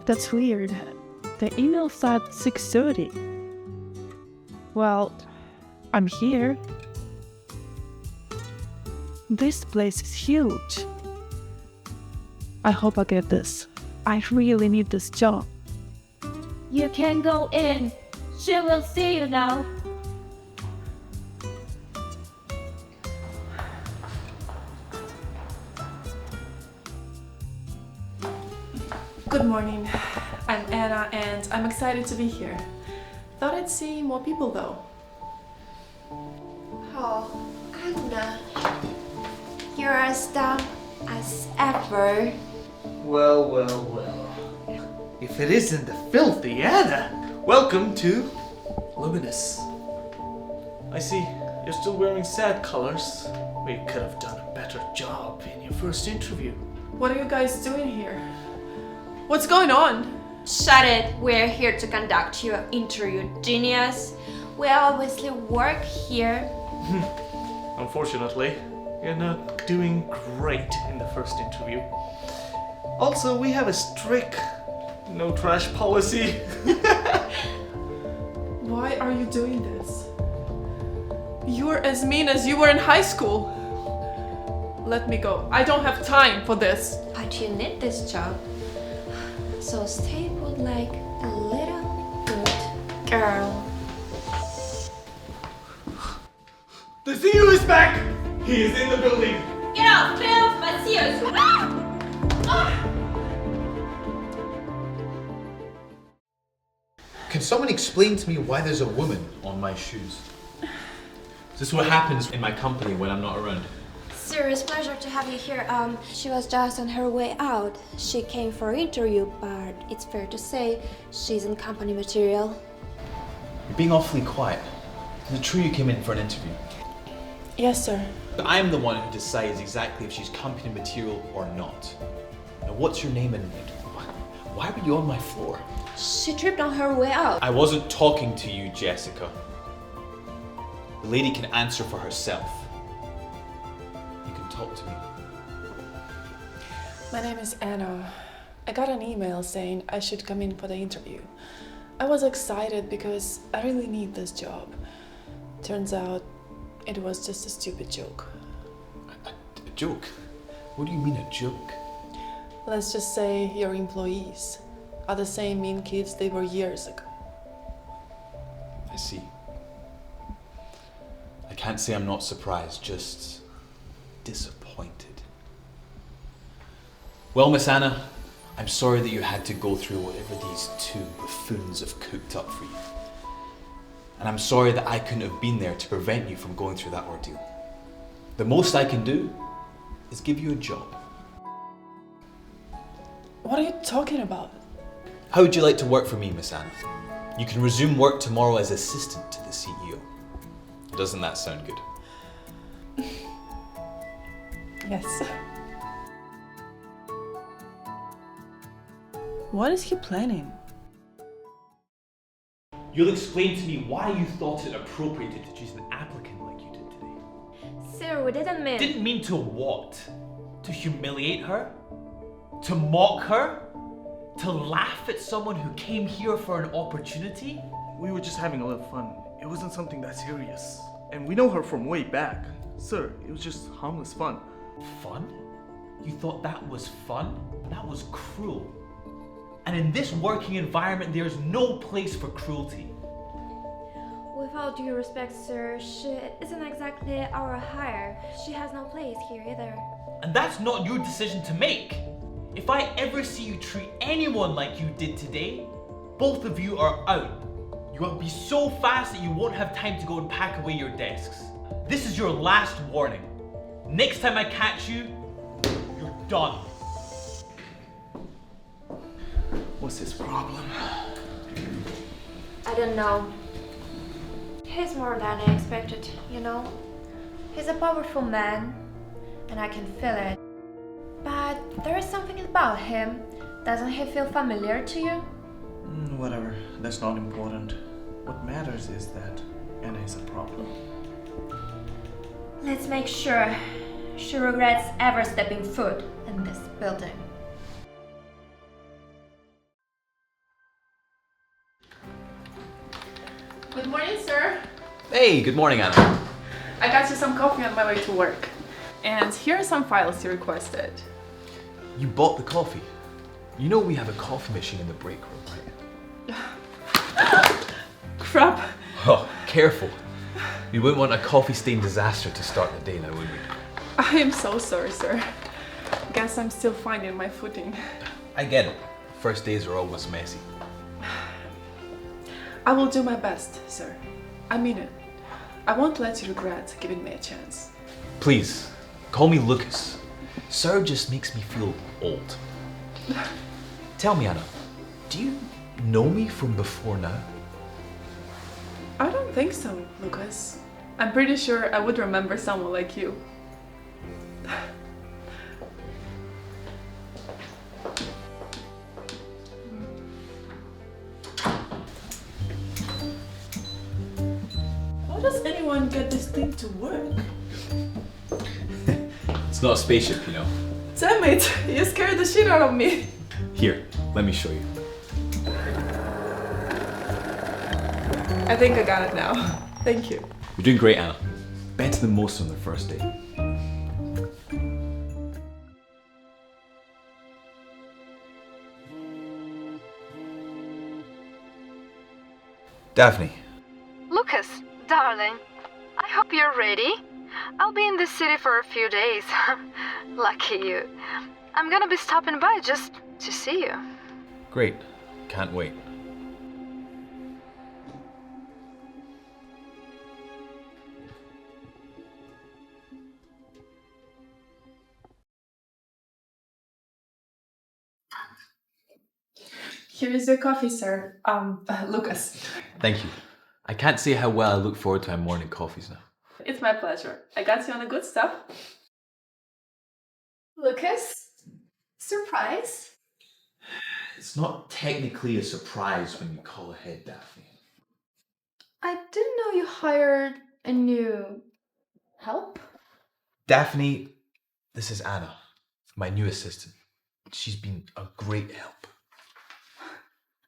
That's weird. The email said 6:30. Well, I'm here. This place is huge. I hope I get this. I really need this job. You can go in. She will see you now. Good morning. I'm Anna and I'm excited to be here. Thought I'd see more people though. Oh, Anna. You're as dumb as ever. Well, well, well. If it isn't the filthy Anna! Welcome to Luminous. I see you're still wearing sad colors. We could have done a better job in your first interview. What are you guys doing here? What's going on? Shut it. We're here to conduct your interview, genius. We obviously work here. Unfortunately, you're not doing great in the first interview. Also, we have a strict no trash policy. Why are you doing this? You're as mean as you were in high school. Let me go. I don't have time for this. But you need this job. So stay put like a little good girl. The CEO is back! He is in the building! Get out, filth, but seriously. Can someone explain to me why there's a woman on my shoes? Is this what happens in my company when I'm not around? Serious pleasure to have you here. She was just on her way out. She came for an interview, but it's fair to say she's in company material. You're being awfully quiet. Is it true you came in for an interview? Yes, sir. I'm the one who decides exactly if she's company material or not. Now, what's your name and why were you on my floor? She tripped on her way out. I wasn't talking to you, Jessica. The lady can answer for herself. You can talk to me. My name is Anna. I got an email saying I should come in for the interview. I was excited because I really need this job. Turns out it was just a stupid joke. A joke? What do you mean a joke? Let's just say your employees are the same mean kids they were years ago. I see. I can't say I'm not surprised, just disappointed. Well, Miss Anna, I'm sorry that you had to go through whatever these two buffoons have cooked up for you. And I'm sorry that I couldn't have been there to prevent you from going through that ordeal. The most I can do is give you a job. What are you talking about? How would you like to work for me, Miss Anna? You can resume work tomorrow as assistant to the CEO. Doesn't that sound good? Yes. What is he planning? You'll explain to me why you thought it appropriate to choose an applicant like you did today. Sir, we didn't mean. Didn't mean to what? To humiliate her? To mock her? To laugh at someone who came here for an opportunity? We were just having a little fun. It wasn't something that serious. And we know her from way back. Sir, it was just harmless fun. Fun? You thought that was fun? That was cruel. And in this working environment, there's no place for cruelty. With all due respect, sir, she isn't exactly our hire. She has no place here either. And that's not your decision to make. If I ever see you treat anyone like you did today, both of you are out. You will be so fast that you won't have time to go and pack away your desks. This is your last warning. Next time I catch you, you're done. What's his problem? I don't know. He's more than I expected, you know? He's a powerful man, and I can feel it. But there is something about him. Doesn't he feel familiar to you? Whatever, that's not important. What matters is that Anna is a problem. Let's make sure she regrets ever stepping foot in this building. Good morning, sir. Hey, good morning, Anna. I got you some coffee on my way to work. And here are some files you requested. You bought the coffee. You know we have a coffee machine in the break room, right? Crap. Oh, careful. We wouldn't want a coffee-stained disaster to start the day now, would we? I am so sorry, sir. Guess I'm still finding my footing. I get it. First days are always messy. I will do my best, sir. I mean it. I won't let you regret giving me a chance. Please, call me Lucas. Sir just makes me feel old. Tell me, Anna, do you know me from before now? I don't think so, Lucas. I'm pretty sure I would remember someone like you. How does anyone get this thing to work? It's not a spaceship, you know. Damn it! You scared the shit out of me! Here, let me show you. I think I got it now. Thank you. You're doing great, Anna. Better than most on their first day. Daphne. Lucas, darling, I hope you're ready. I'll be in the city for a few days. Lucky you. I'm gonna be stopping by just to see you. Great. Can't wait. Here is your coffee, sir. Lucas. Thank you. I can't say how well I look forward to my morning coffees now. It's my pleasure. I got you on the good stuff. Lucas? Surprise? It's not technically a surprise when you call ahead, Daphne. I didn't know you hired a new help. Daphne, this is Anna, my new assistant. She's been a great help.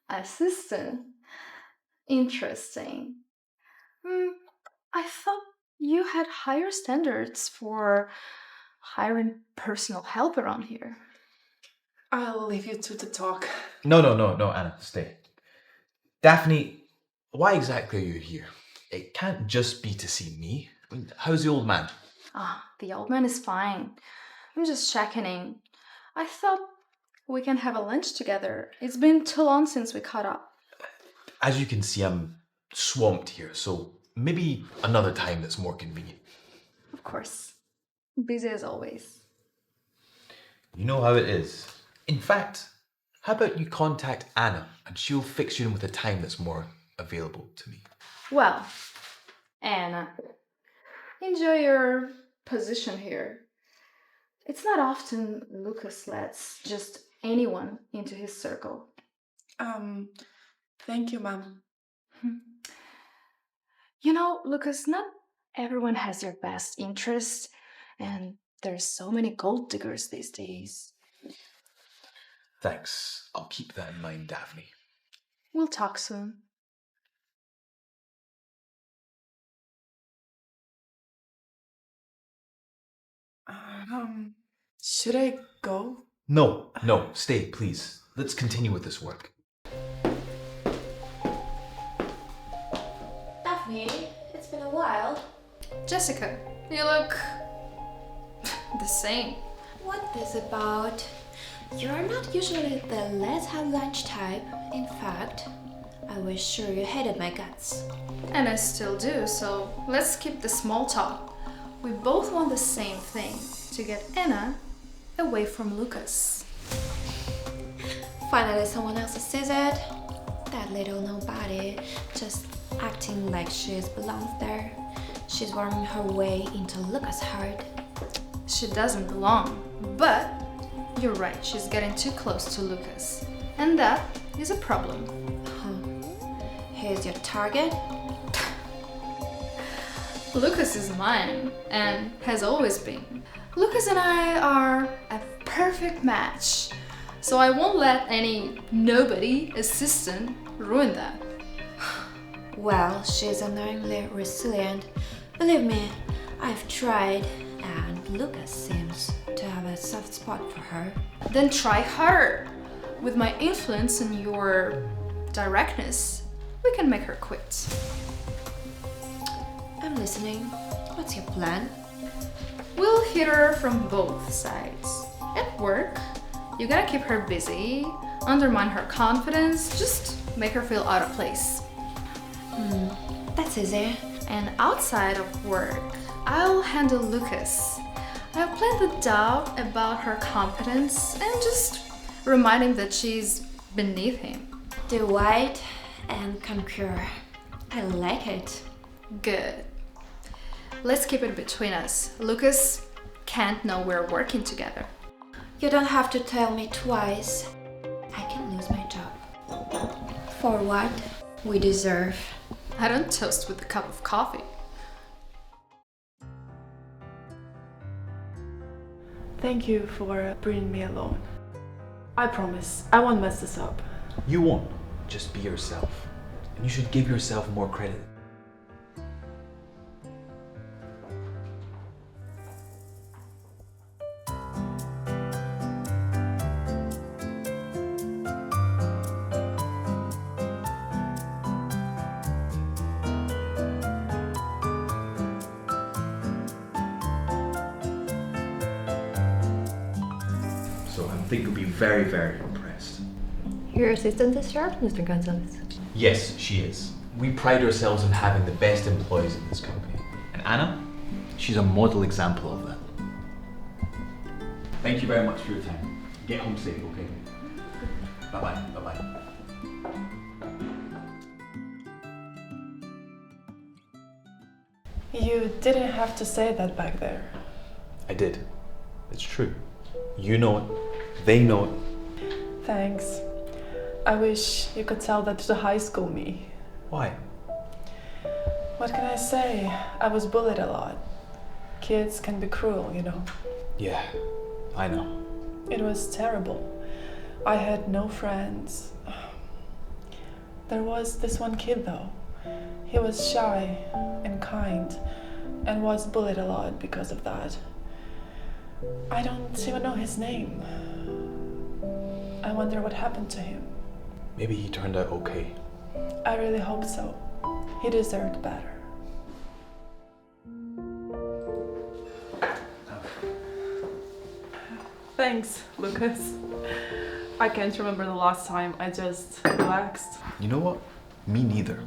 Assistant? Interesting. I thought you had higher standards for hiring personal help around here. I'll leave you two to talk. No, Anna, stay. Daphne, why exactly are you here? It can't just be to see me. I mean, how's the old man? The old man is fine. I'm just checking in. I thought we can have a lunch together. It's been too long since we caught up. As you can see, I'm swamped here, so maybe another time that's more convenient. Of course. Busy as always. You know how it is. In fact, how about you contact Anna and she'll fix you in with a time that's more available to me. Well, Anna, enjoy your position here. It's not often Lucas lets just anyone into his circle. Thank you, Mom. You know, Lucas, not everyone has your best interest, and there's so many gold diggers these days. Thanks. I'll keep that in mind, Daphne. We'll talk soon. Should I go? No, stay, please. Let's continue with this work. Daphne, it's been a while. Jessica, you look the same. What this about? You're not usually the let's have lunch type. In fact, I was sure you hated my guts. And I still do, so let's skip the small talk. We both want the same thing, to get Anna away from Lucas. Finally, someone else sees it. That little nobody, just acting like she belongs there. She's worming her way into Lucas' heart. She doesn't belong, but you're right, she's getting too close to Lucas. And that is a problem. Here's your target. Lucas is mine, and has always been. Lucas and I are a perfect match, so I won't let any nobody assistant ruin that. Well, she's annoyingly resilient. Believe me, I've tried, and Lucas seems to have a soft spot for her. Then try harder. With my influence and your directness, we can make her quit. I'm listening. What's your plan? We'll hit her from both sides. At work, you gotta keep her busy, undermine her confidence, just make her feel out of place. That's easy. And outside of work, I'll handle Lucas. I'll plant the doubt about her competence and just remind him that she's beneath him. Divide and conquer. I like it. Good. Let's keep it between us. Lucas can't know we're working together. You don't have to tell me twice. I can lose my job. For what we deserve. I don't toast with a cup of coffee. Thank you for bringing me along. I promise, I won't mess this up. You won't. Just be yourself. And you should give yourself more credit. So I think you'll be very, very impressed. Your assistant is sharp, Mr. Gonzalez. Yes, she is. We pride ourselves on having the best employees in this company. And Anna, she's a model example of that. Thank you very much for your time. Get home safe, okay? Bye-bye, bye-bye. You didn't have to say that back there. I did. It's true. You know it. They know it. Thanks. I wish you could tell that to the high school me. Why? What can I say? I was bullied a lot. Kids can be cruel, you know. Yeah, I know. It was terrible. I had no friends. There was this one kid though. He was shy and kind and was bullied a lot because of that. I don't even know his name. I wonder what happened to him. Maybe he turned out okay. I really hope so. He deserved better. Thanks, Lucas. I can't remember the last time I just relaxed. You know what? Me neither.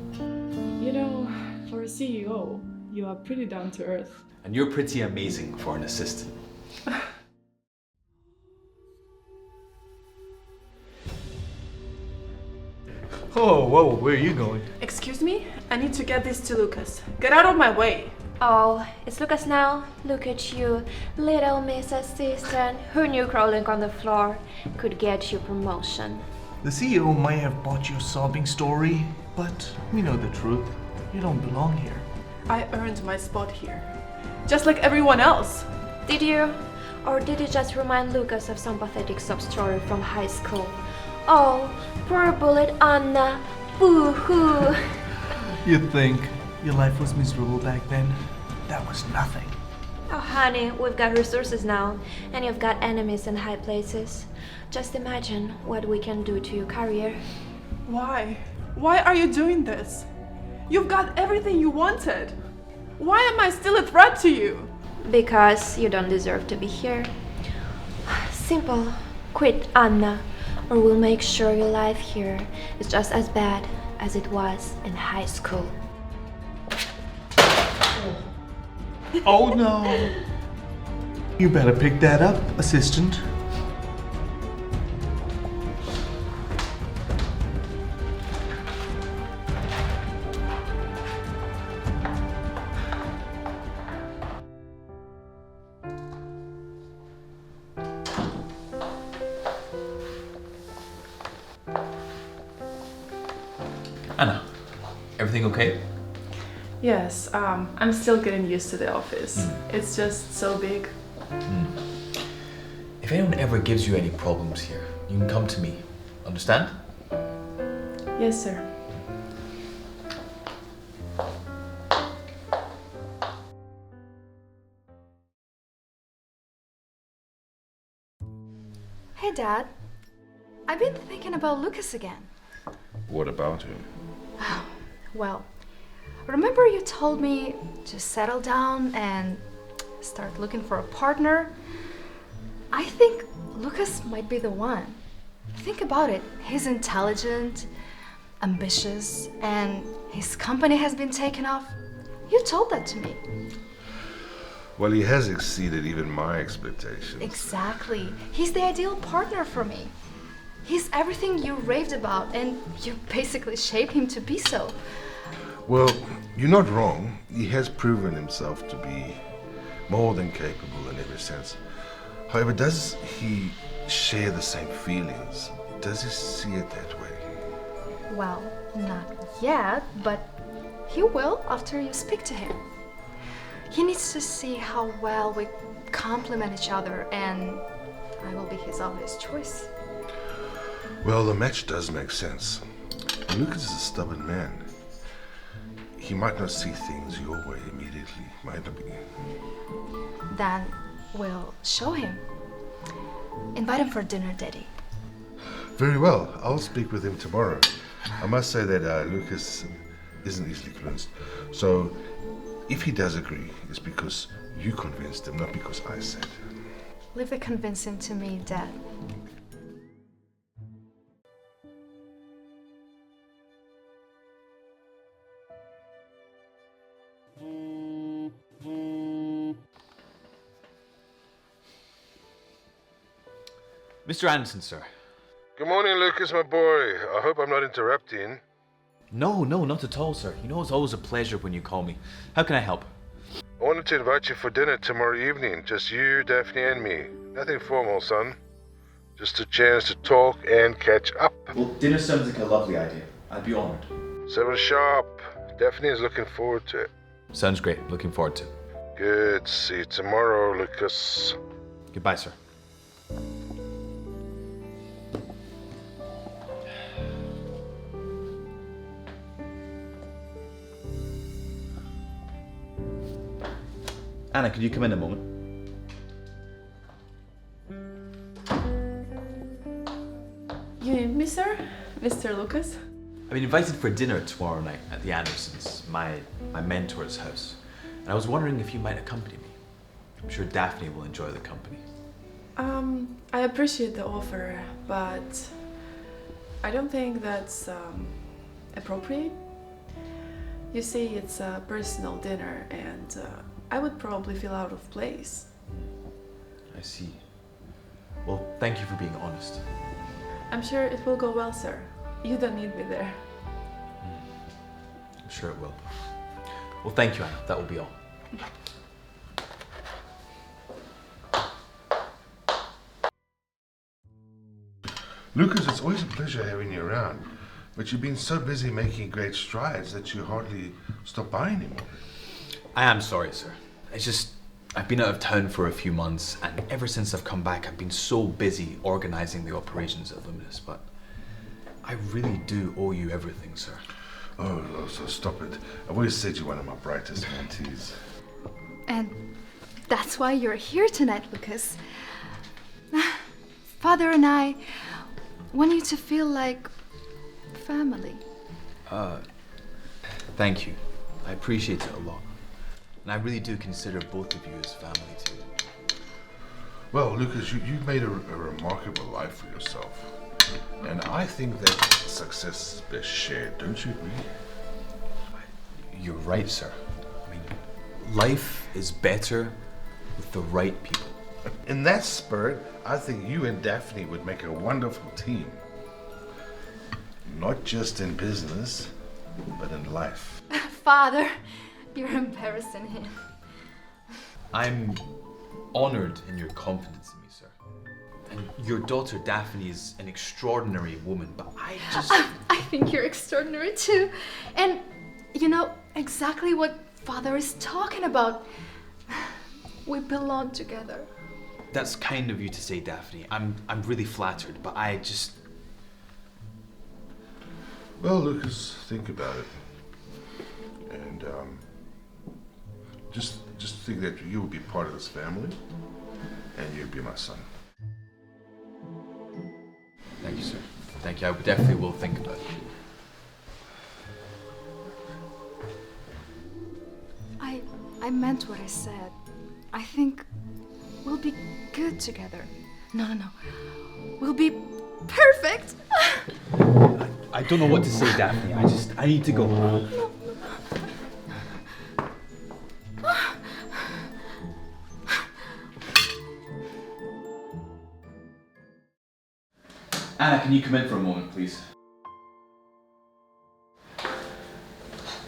You know, for a CEO, you are pretty down to earth. And you're pretty amazing for an assistant. Oh, whoa, where are you going? Excuse me? I need to get this to Lucas. Get out of my way. Oh, it's Lucas now. Look at you, little Miss Assistant. Who knew crawling on the floor could get you promotion? The CEO might have bought your sobbing story, but we know the truth. You don't belong here. I earned my spot here. Just like everyone else. Did you? Or did you just remind Lucas of some pathetic sob story from high school? Oh, poor bullied Anna. Boo-hoo. You think your life was miserable back then? That was nothing. Oh, honey, we've got resources now, and you've got enemies in high places. Just imagine what we can do to your career. Why? Why are you doing this? You've got everything you wanted. Why am I still a threat to you? Because you don't deserve to be here. Simple. Quit, Anna, or we'll make sure your life here is just as bad as it was in high school. Oh no! You better pick that up, assistant. Anna, everything okay? Yes, I'm still getting used to the office. It's just so big. If anyone ever gives you any problems here, you can come to me. Understand? Yes, sir. Dad. I've been thinking about Lucas again. What about him? Well, remember you told me to settle down and start looking for a partner? I think Lucas might be the one. Think about it. He's intelligent, ambitious, and his company has been taken off. You told that to me. Well, he has exceeded even my expectations. Exactly. He's the ideal partner for me. He's everything you raved about, and you basically shaped him to be so. Well, you're not wrong. He has proven himself to be more than capable in every sense. However, does he share the same feelings? Does he see it that way? Well, not yet, but he will after you speak to him. He needs to see how well we complement each other, and I will be his obvious choice. Well, the match does make sense. Lucas is a stubborn man. He might not see things your way immediately, might not be. Then we'll show him. Invite him for dinner, Daddy. Very well. I'll speak with him tomorrow. I must say that Lucas isn't easily convinced. So, if he does agree, it's because you convinced him, not because I said. Leave the convincing to me, Dad. Mr. Anderson, sir. Good morning, Lucas, my boy. I hope I'm not interrupting. No, not at all, sir. You know it's always a pleasure when you call me. How can I help? I wanted to invite you for dinner tomorrow evening. Just you, Daphne, and me. Nothing formal, son. Just a chance to talk and catch up. Well, dinner sounds like a lovely idea. I'd be honored. 7 sharp. Daphne is looking forward to it. Sounds great. Looking forward to it. Good. See you tomorrow, Lucas. Goodbye, sir. Anna, could you come in a moment? You need me, sir? Mr. Lucas? I've been invited for dinner tomorrow night at the Andersons, my mentor's house. And I was wondering if you might accompany me. I'm sure Daphne will enjoy the company. I appreciate the offer, but I don't think that's appropriate. You see, it's a personal dinner, and I would probably feel out of place. I see. Well, thank you for being honest. I'm sure it will go well, sir. You don't need me there. I'm sure it will. Well, thank you, Anna. That will be all. Lucas, it's always a pleasure having you around. But you've been so busy making great strides that you hardly stop by anymore. I am sorry, sir. I've been out of town for a few months, and ever since I've come back, I've been so busy organizing the operations at Luminous, but I really do owe you everything, sir. Oh, so stop it. I've always said you're one of my brightest mentees. And that's why you're here tonight, Lucas. Father and I want you to feel like family. Thank you. I appreciate it a lot. And I really do consider both of you as family too. Well, Lucas, you've made a remarkable life for yourself. And I think that success is best shared, don't you agree? You're right, sir. I mean, life is better with the right people. In that spirit, I think you and Daphne would make a wonderful team. Not just in business, but in life. Father, you're embarrassing him. I'm honored in your confidence in me, sir. And your daughter Daphne is an extraordinary woman, but I think you're extraordinary too. And you know exactly what Father is talking about. We belong together. That's kind of you to say, Daphne. I'm really flattered, but Well, Lucas, think about it. And just think that you will be part of this family, and you'll be my son. Thank you. I definitely will think about it. I meant what I said. I think we'll be good together. No. We'll be perfect. I don't know what to say, Daphne. I need to go. Anna, can you come in for a moment, please?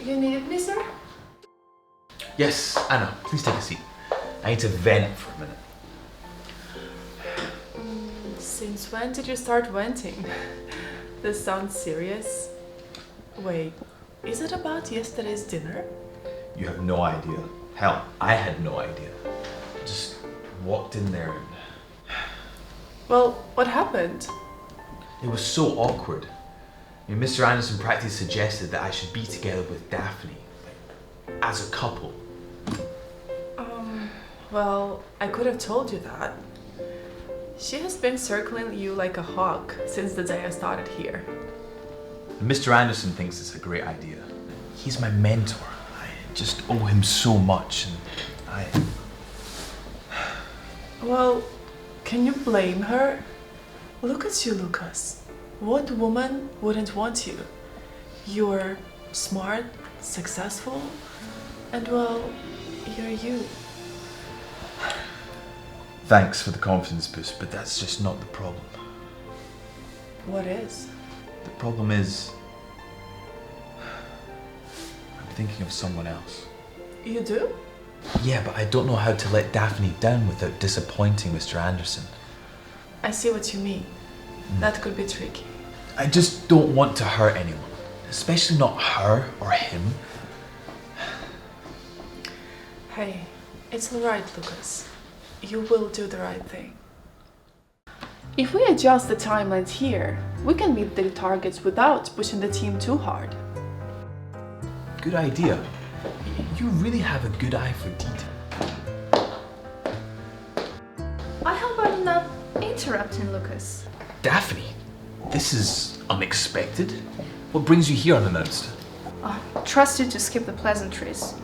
You needed me, sir? Yes, Anna, please take a seat. I need to vent for a minute. Since when did you start venting? This sounds serious. Wait, is it about yesterday's dinner? You have no idea. Hell, I had no idea. Just walked in there and... Well, what happened? It was so awkward. I mean, Mr. Anderson practically suggested that I should be together with Daphne, like, as a couple. Well, I could have told you that. She has been circling you like a hawk since the day I started here. Mr. Anderson thinks it's a great idea. He's my mentor. I just owe him so much, and Well, can you blame her? Look at you, Lucas. What woman wouldn't want you? You're smart, successful, and well, you're you. Thanks for the confidence boost, but that's just not the problem. What is? The problem is... I'm thinking of someone else. You do? Yeah, but I don't know how to let Daphne down without disappointing Mr. Anderson. I see what you mean. That could be tricky. I just don't want to hurt anyone, especially not her or him. Hey, it's alright, Lucas. You will do the right thing. If we adjust the timelines here, we can meet the targets without pushing the team too hard. Good idea. You really have a good eye for detail. I hope I'm not interrupting Lucas. Daphne, this is unexpected. What brings you here unannounced? Trust you to skip the pleasantries.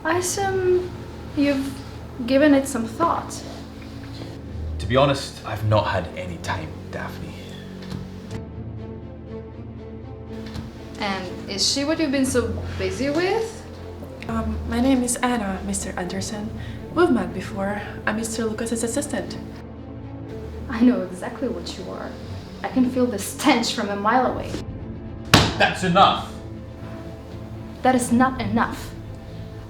I assume you've given it some thought. To be honest, I've not had any time, Daphne. And is she what you've been so busy with? My name is Anna, Mr. Anderson. We've met before. I'm Mr. Lucas's assistant. I know exactly what you are. I can feel the stench from a mile away. That's enough! That is not enough.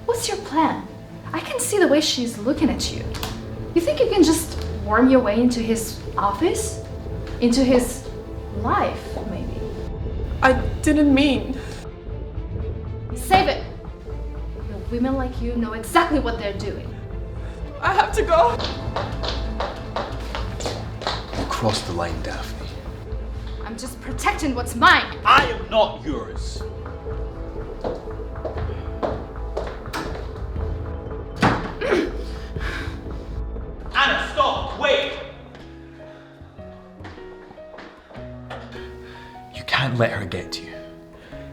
What's your plan? I can see the way she's looking at you. You think you can just worm your way into his office? Into his life, maybe? I didn't mean... Save it! The women like you know exactly what they're doing. I have to go! You crossed the line, Daphne. I'm just protecting what's mine. I am not yours. Anna, stop! Wait! You can't let her get to you.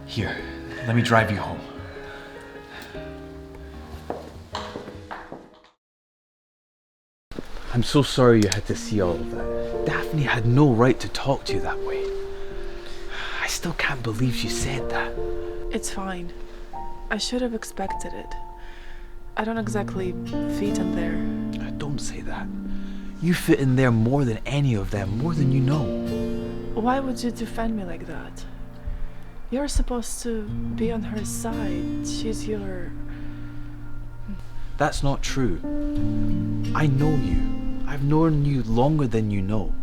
Here, let me drive you home. I'm so sorry you had to see all of that. Daphne had no right to talk to you that way. I still can't believe she said that. It's fine. I should have expected it. I don't exactly fit in there. Don't say that. You fit in there more than any of them, more than you know. Why would you defend me like that? You're supposed to be on her side. She's your... That's not true. I know you. I've known you longer than you know.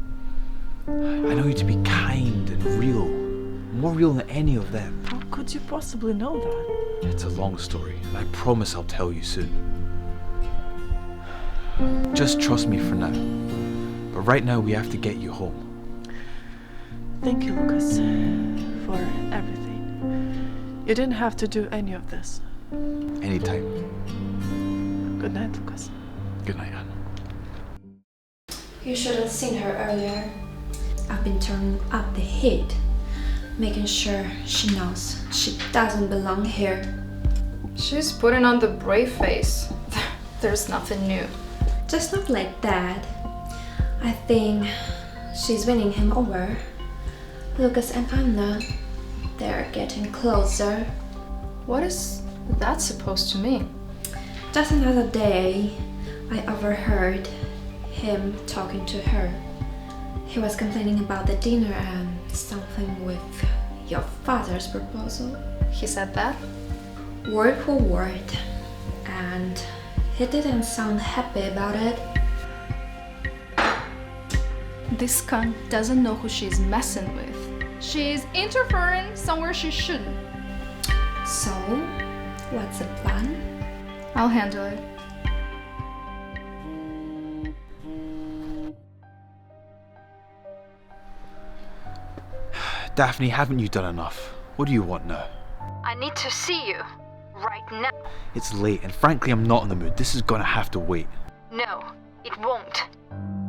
I know you to be kind and real. More real than any of them. How could you possibly know that? It's a long story, and I promise I'll tell you soon. Just trust me for now. But right now we have to get you home. Thank you, Lucas, for everything. You didn't have to do any of this. Anytime. Good night, Lucas. Good night, Anna. You should have seen her earlier. I've been turning up the heat, making sure she knows she doesn't belong here. She's putting on the brave face. There's nothing new. Just not like that. I think she's winning him over. Lucas and Anna, they're getting closer. What is that supposed to mean? Just another day, I overheard him talking to her. He was complaining about the dinner and something with your father's proposal. He said that? Word for word. And he didn't sound happy about it. This cunt doesn't know who she's messing with. She's interfering somewhere she shouldn't. So, what's the plan? I'll handle it. Daphne, haven't you done enough? What do you want now? I need to see you. Right now. It's late, and frankly, I'm not in the mood. This is gonna have to wait. No, it won't.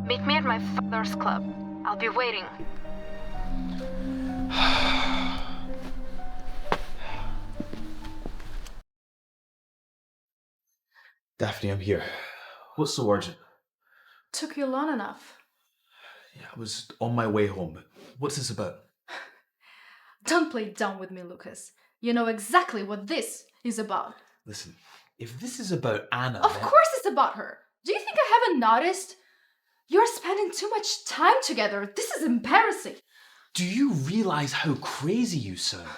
Meet me at my father's club. I'll be waiting. Daphne, I'm here. What's so urgent? Took you long enough. Yeah, I was on my way home, but what's this about? Don't play dumb with me, Lucas. You know exactly what this is about. Listen, if this is about Anna, Of then... course it's about her. Do you think I haven't noticed? You're spending too much time together. This is embarrassing. Do you realize how crazy you sound?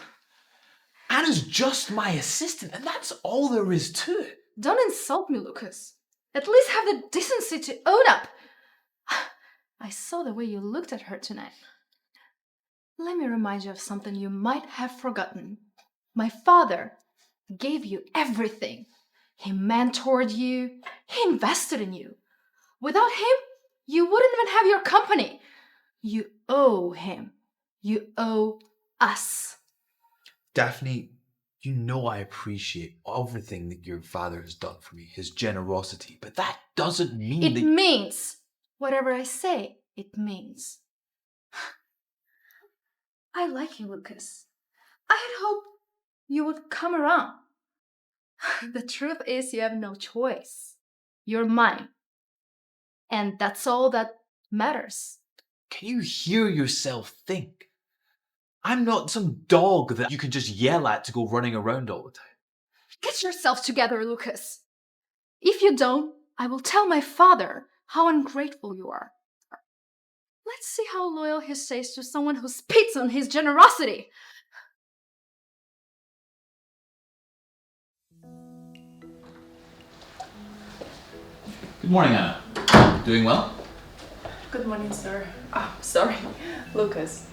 Anna's just my assistant, and that's all there is to it. Don't insult me, Lucas. At least have the decency to own up. I saw the way you looked at her tonight. Let me remind you of something you might have forgotten. My father gave you everything. He mentored you. He invested in you. Without him, you wouldn't even have your company. You owe him. You owe us. Daphne, you know I appreciate everything that your father has done for me, his generosity, but that doesn't mean It that... means whatever I say, it means. I like you, Lucas. I had hoped you would come around. The truth is, you have no choice. You're mine. And that's all that matters. Can you hear yourself think? I'm not some dog that you can just yell at to go running around all the time. Get yourself together, Lucas. If you don't, I will tell my father how ungrateful you are. Let's see how loyal he stays to someone who spits on his generosity. Good morning, Anna. Doing well? Good morning, sir. Sorry, Lucas.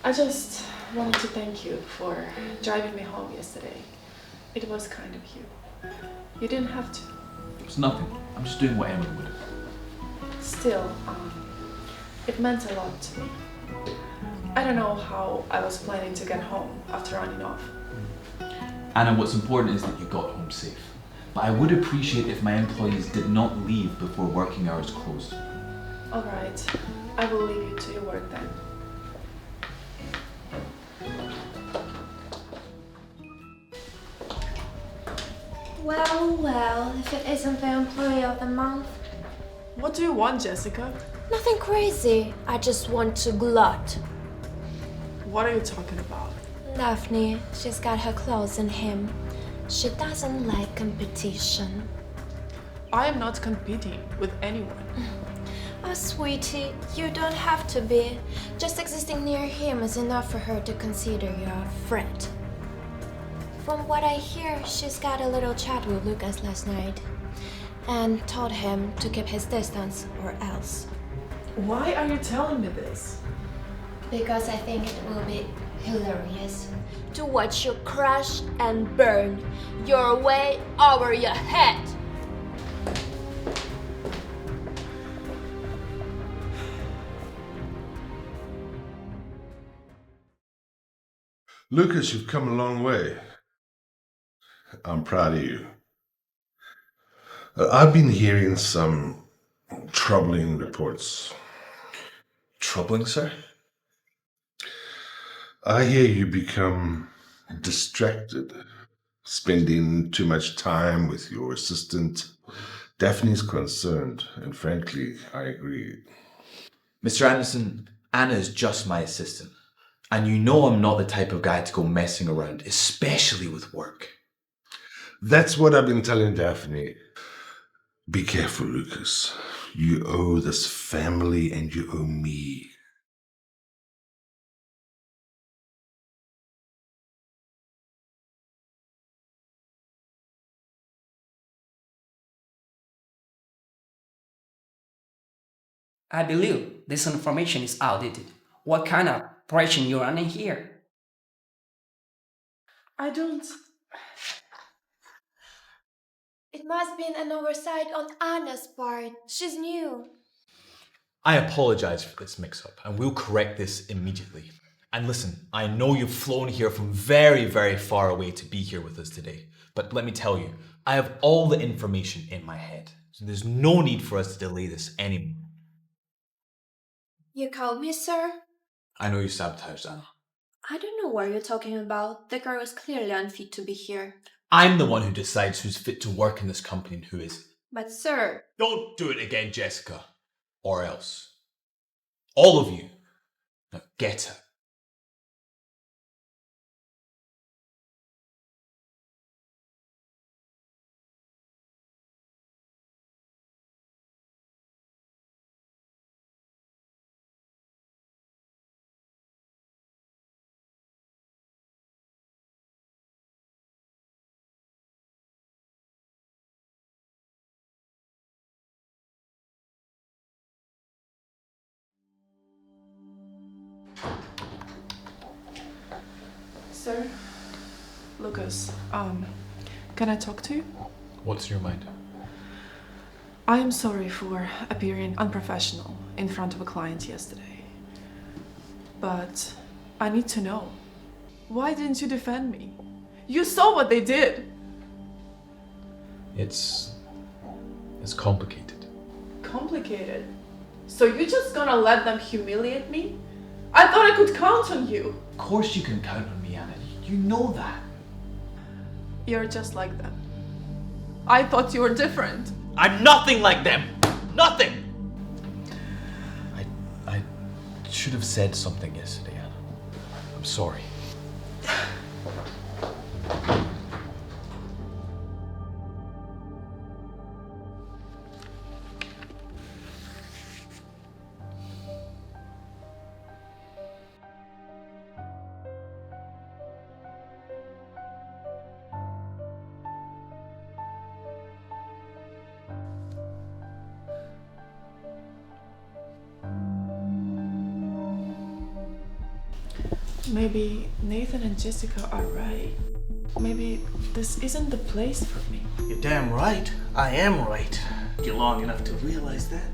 I just wanted to thank you for driving me home yesterday. It was kind of you. You didn't have to. It's nothing. I'm just doing what anyone would. Still, it meant a lot to me. I don't know how I was planning to get home after running off. Anna, what's important is that you got home safe. But I would appreciate if my employees did not leave before working hours closed. Alright, I will leave you to your work then. Well, if it isn't the employee of the month. What do you want, Jessica? Nothing crazy. I just want to glut. What are you talking about? Daphne, she's got her claws in him. She doesn't like competition. I am not competing with anyone. Oh, sweetie, you don't have to be. Just existing near him is enough for her to consider you a friend. From what I hear, she's got a little chat with Lucas last night and told him to keep his distance or else. Why are you telling me this? Because I think it will be hilarious to watch you crash and burn your way over your head. Lucas, you've come a long way. I'm proud of you. I've been hearing some troubling reports. troubling, sir? I hear you become distracted, spending too much time with your assistant. Daphne's concerned, and frankly, I agree. Mr. Anderson, Anna is just my assistant. And you know I'm not the type of guy to go messing around, especially with work. That's what I've been telling Daphne. Be careful, Lucas. You owe this family and you owe me. I believe this information is outdated. What kind of operation you're running here? I don't. It must be an oversight on Anna's part. She's new. I apologize for this mix-up, and we'll correct this immediately. And listen, I know you've flown here from very, very far away to be here with us today. But let me tell you, I have all the information in my head. So there's no need for us to delay this anymore. You called me, sir? I know you sabotaged Anna. I don't know what you're talking about. The girl is clearly unfit to be here. I'm the one who decides who's fit to work in this company and who isn't. But, sir... Don't do it again, Jessica. Or else. All of you. Now get out. Sir? Lucas, can I talk to you? What's in your mind? I am sorry for appearing unprofessional in front of a client yesterday. But I need to know. Why didn't you defend me? You saw what they did! It's complicated. Complicated? So you're just gonna let them humiliate me? I thought I could count on you! Of course you can count on me, Anna. You know that. You're just like them. I thought you were different. I'm nothing like them! Nothing! I should have said something yesterday, Anna. I'm sorry. Maybe Nathan and Jessica are right. Maybe this isn't the place for me. You're damn right. I am right. You're long enough to realize that.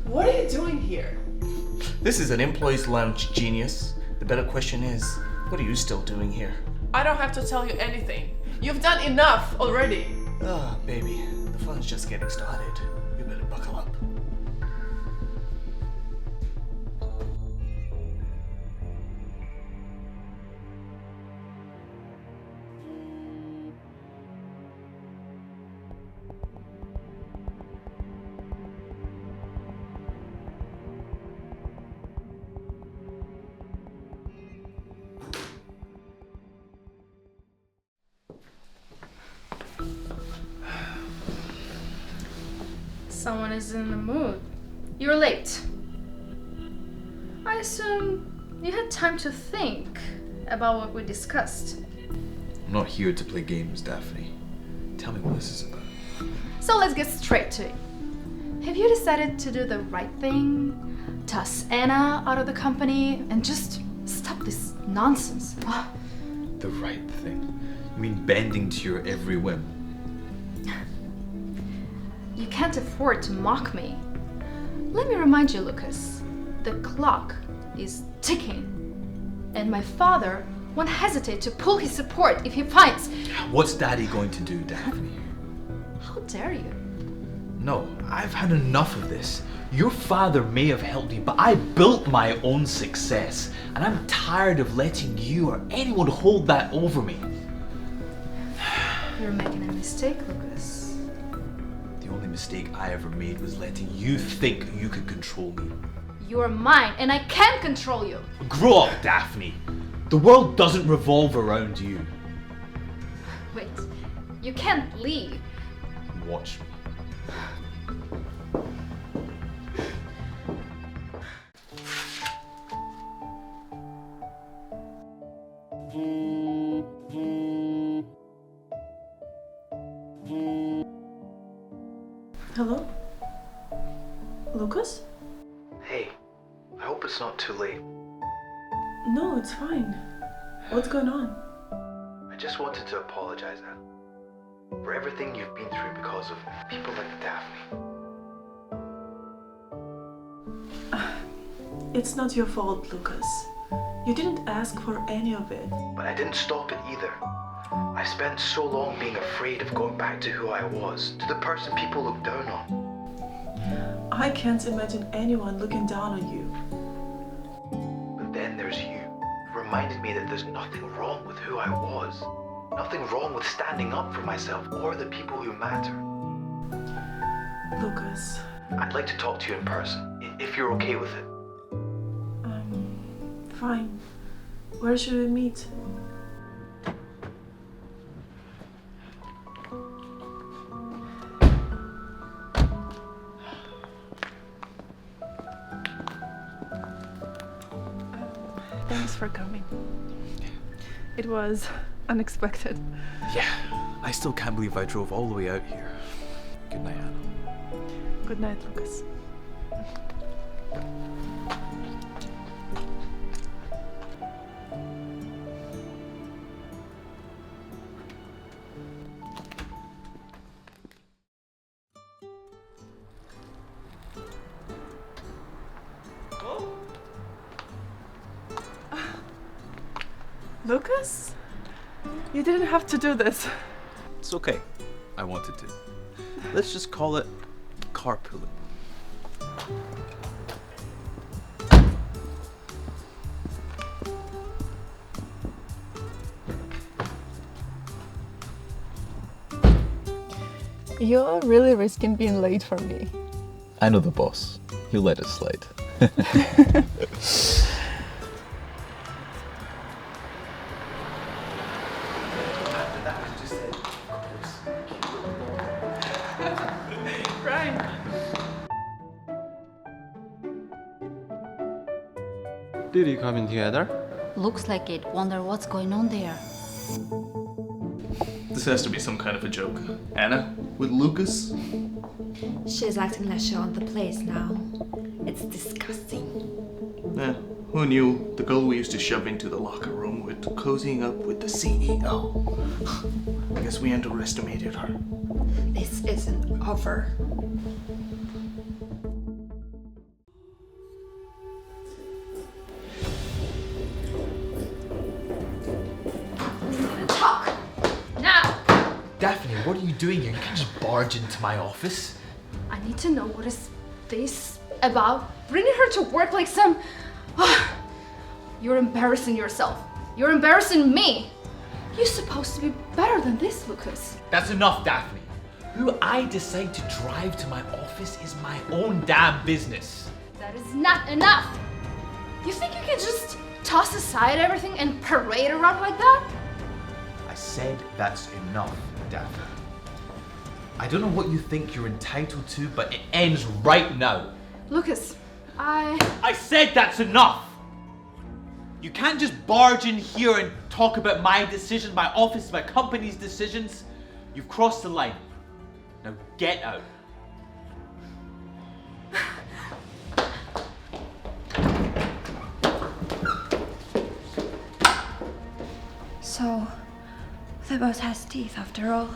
What are you doing here? This is an employee's lounge, genius. The better question is, what are you still doing here? I don't have to tell you anything. You've done enough already. Ah, baby, the fun's just getting started. You better buckle up. Someone is in the mood. You're late. I assume you had time to think about what we discussed. I'm not here to play games, Daphne. Tell me what this is about. So let's get straight to it. Have you decided to do the right thing? Toss Anna out of the company and just stop this nonsense? The right thing? You mean bending to your every whim? You can't afford to mock me. Let me remind you, Lucas, the clock is ticking. And my father won't hesitate to pull his support if he finds... What's Daddy going to do, Daphne? How dare you? No, I've had enough of this. Your father may have helped me, but I built my own success, and I'm tired of letting you or anyone hold that over me. You're making a mistake, Lucas. The only mistake I ever made was letting you think you could control me. You're mine, and I can't control you. Grow up, Daphne. The world doesn't revolve around you. Wait, you can't leave. Watch me. Hello? Lucas? Hey, I hope it's not too late. No, it's fine. What's going on? I just wanted to apologize, Anne, for everything you've been through because of people like Daphne. It's not your fault, Lucas. You didn't ask for any of it. But I didn't stop it either. I spent so long being afraid of going back to who I was, to the person people looked down on. I can't imagine anyone looking down on you. But then there's you. You reminded me that there's nothing wrong with who I was. Nothing wrong with standing up for myself or the people who matter. Lucas. I'd like to talk to you in person, if you're okay with it. Fine. Where should we meet? Thanks for coming. It was unexpected. Yeah, I still can't believe I drove all the way out here. Good night, Anna. Good night, Lucas. Lucas? You didn't have to do this. It's okay. I wanted to. Let's just call it carpooling. You're really risking being late for me. I know the boss. He'll let it slide. Did you come in together? Looks like it. Wonder what's going on there. This has to be some kind of a joke. Anna? With Lucas? She's acting like she owns the place now. It's disgusting. Eh, who knew the girl we used to shove into the locker room with cozying up with the CEO? I guess we underestimated her. This isn't over. Talk! Now! Daphne, what are you doing here? You can't just barge into my office. I need to know what is this about? Bringing her to work like some... You're embarrassing yourself. You're embarrassing me. You're supposed to be better than this, Lucas. That's enough, Daphne. Who I decide to drive to my office is my own damn business. That is not enough. You think you can just toss aside everything and parade around like that? I said that's enough, Daphne. I don't know what you think you're entitled to, but it ends right now. Lucas, I said that's enough! You can't just barge in here and talk about my decisions, my office, my company's decisions. You've crossed the line. Now get out. So, the boss has teeth after all.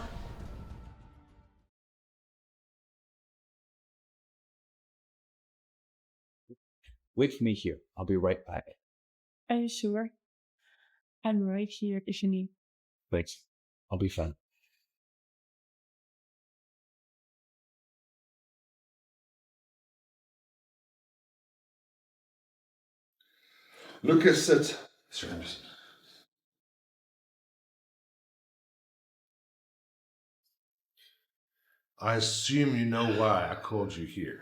Wait for me here. I'll be right back. Are you sure? I'm right here if you need. Thanks. I'll be fine. Lucas, sit. Sir Anderson. I assume you know why I called you here.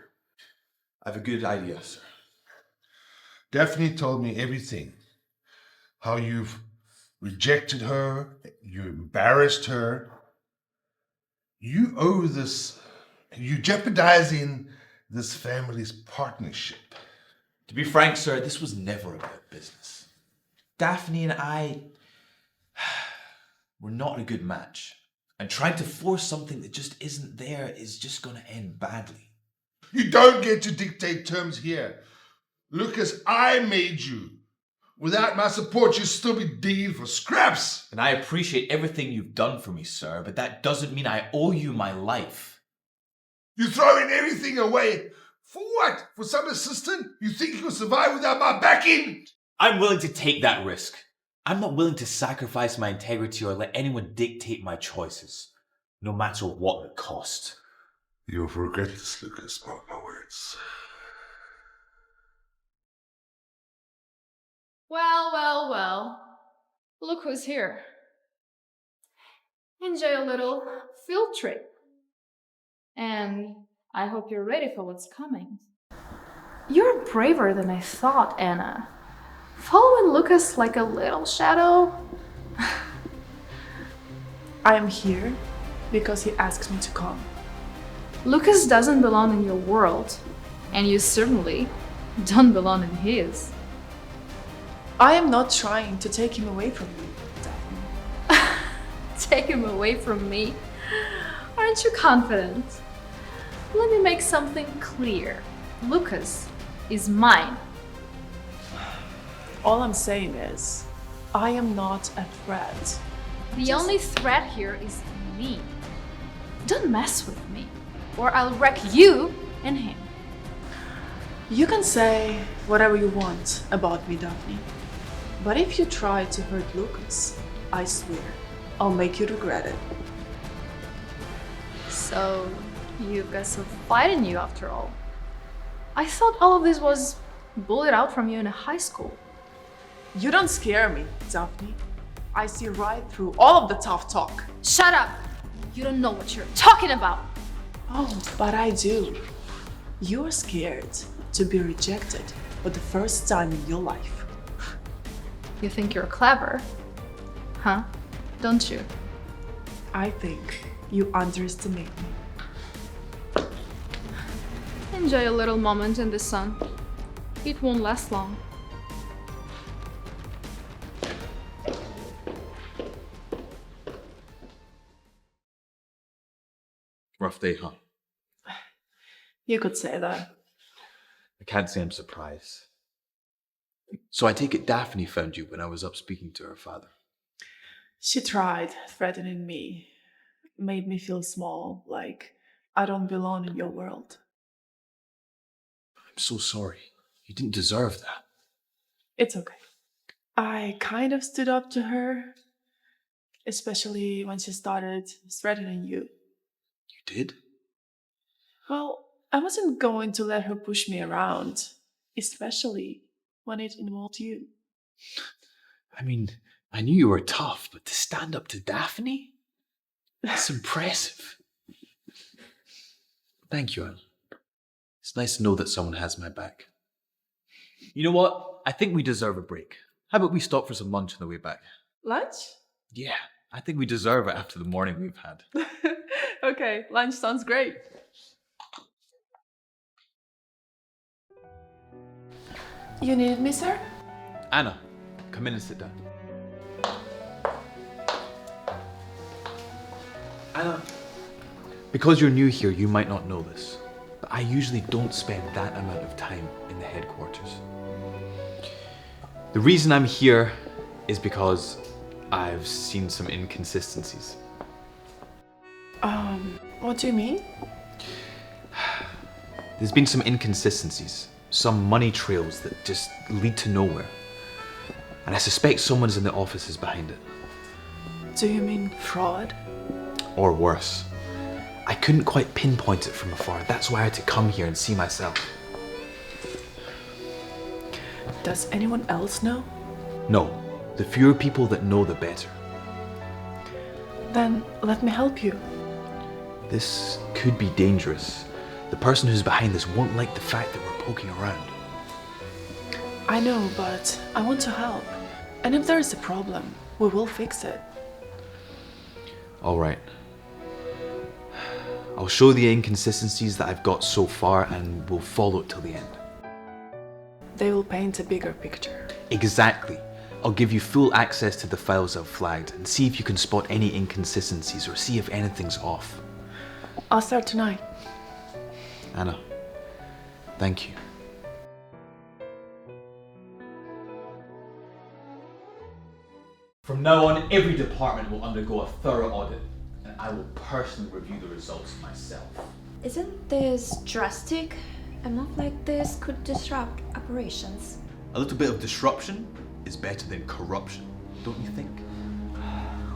I have a good idea, sir. Daphne told me everything. How you've rejected her, you embarrassed her. You owe this, you're jeopardizing this family's partnership. To be frank, sir, this was never about business. Daphne and I were not a good match. And trying to force something that just isn't there is just going to end badly. You don't get to dictate terms here. Lucas, I made you. Without my support, you'd still be digging for scraps. And I appreciate everything you've done for me, sir, but that doesn't mean I owe you my life. You're throwing everything away. For what? For some assistant? You think you can survive without my backing? I'm willing to take that risk. I'm not willing to sacrifice my integrity or let anyone dictate my choices, no matter what the cost. You'll regret this, Lucas. Mark my words. Well. Look who's here. Enjoy a little field trip. And I hope you're ready for what's coming. You're braver than I thought, Anna. Following Lucas like a little shadow? I am here because he asked me to come. Lucas doesn't belong in your world, and you certainly don't belong in his. I am not trying to take him away from you, Daphne. Take him away from me? Aren't you confident? Let me make something clear. Lucas is mine. All I'm saying is, I am not a threat. The only threat here is me. Don't mess with me, or I'll wreck you and him. You can say whatever you want about me, Daphne. But if you try to hurt Lucas, I swear, I'll make you regret it. So, you've got some fight in you after all. I thought all of this was bullied out from you in high school. You don't scare me, Daphne. I see right through all of the tough talk. Shut up! You don't know what you're talking about. Oh, but I do. You're scared to be rejected for the first time in your life. You think you're clever, huh? Don't you? I think you underestimate me. Enjoy a little moment in the sun. It won't last long. Rough day, huh? You could say that. I can't say I'm surprised. So I take it Daphne found you when I was up speaking to her father. She tried threatening me, made me feel small, like I don't belong in your world. I'm so sorry. You didn't deserve that. It's okay. I kind of stood up to her, especially when she started threatening you. You did? Well, I wasn't going to let her push me around, especially when it involved you. I mean, I knew you were tough, but to stand up to Daphne? That's impressive. Thank you, Anne. It's nice to know that someone has my back. You know what? I think we deserve a break. How about we stop for some lunch on the way back? Lunch? Yeah, I think we deserve it after the morning we've had. Okay, lunch sounds great. You needed me, sir? Anna, come in and sit down. Anna, because you're new here, you might not know this, but I usually don't spend that amount of time in the headquarters. The reason I'm here is because I've seen some inconsistencies. What do you mean? There's been some inconsistencies, some money trails that just lead to nowhere. And I suspect someone's in the offices behind it. Do you mean fraud? Or worse. I couldn't quite pinpoint it from afar. That's why I had to come here and see myself. Does anyone else know? No. The fewer people that know, the better. Then let me help you. This could be dangerous. The person who's behind this won't like the fact that we're poking around. I know, but I want to help. And if there's a problem, we will fix it. All right. I'll show the inconsistencies that I've got so far and we'll follow it till the end. They will paint a bigger picture. Exactly. I'll give you full access to the files I've flagged and see if you can spot any inconsistencies or see if anything's off. I'll start tonight. Anna, thank you. From now on, every department will undergo a thorough audit, and I will personally review the results myself. Isn't this drastic? A move like this could disrupt operations. A little bit of disruption is better than corruption, don't you think?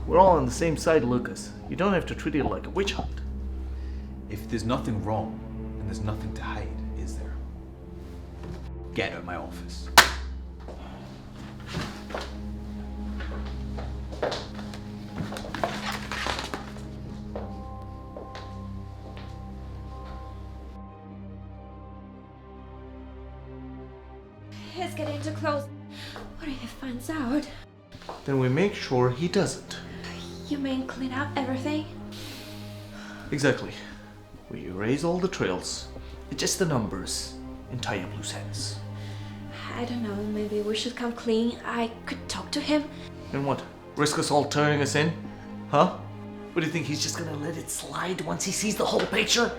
We're all on the same side, Lucas. You don't have to treat it like a witch hunt. If there's nothing wrong, then there's nothing to hide, is there? Get out of my office. He's getting too close. What if he finds out? Then we make sure he doesn't. You mean clean up everything? Exactly. We erase all the trails, adjust the numbers, and tie up loose ends. I don't know, maybe we should come clean. I could talk to him. And what? Risk us all turning us in? Huh? What do you think, he's just gonna let it slide once he sees the whole picture?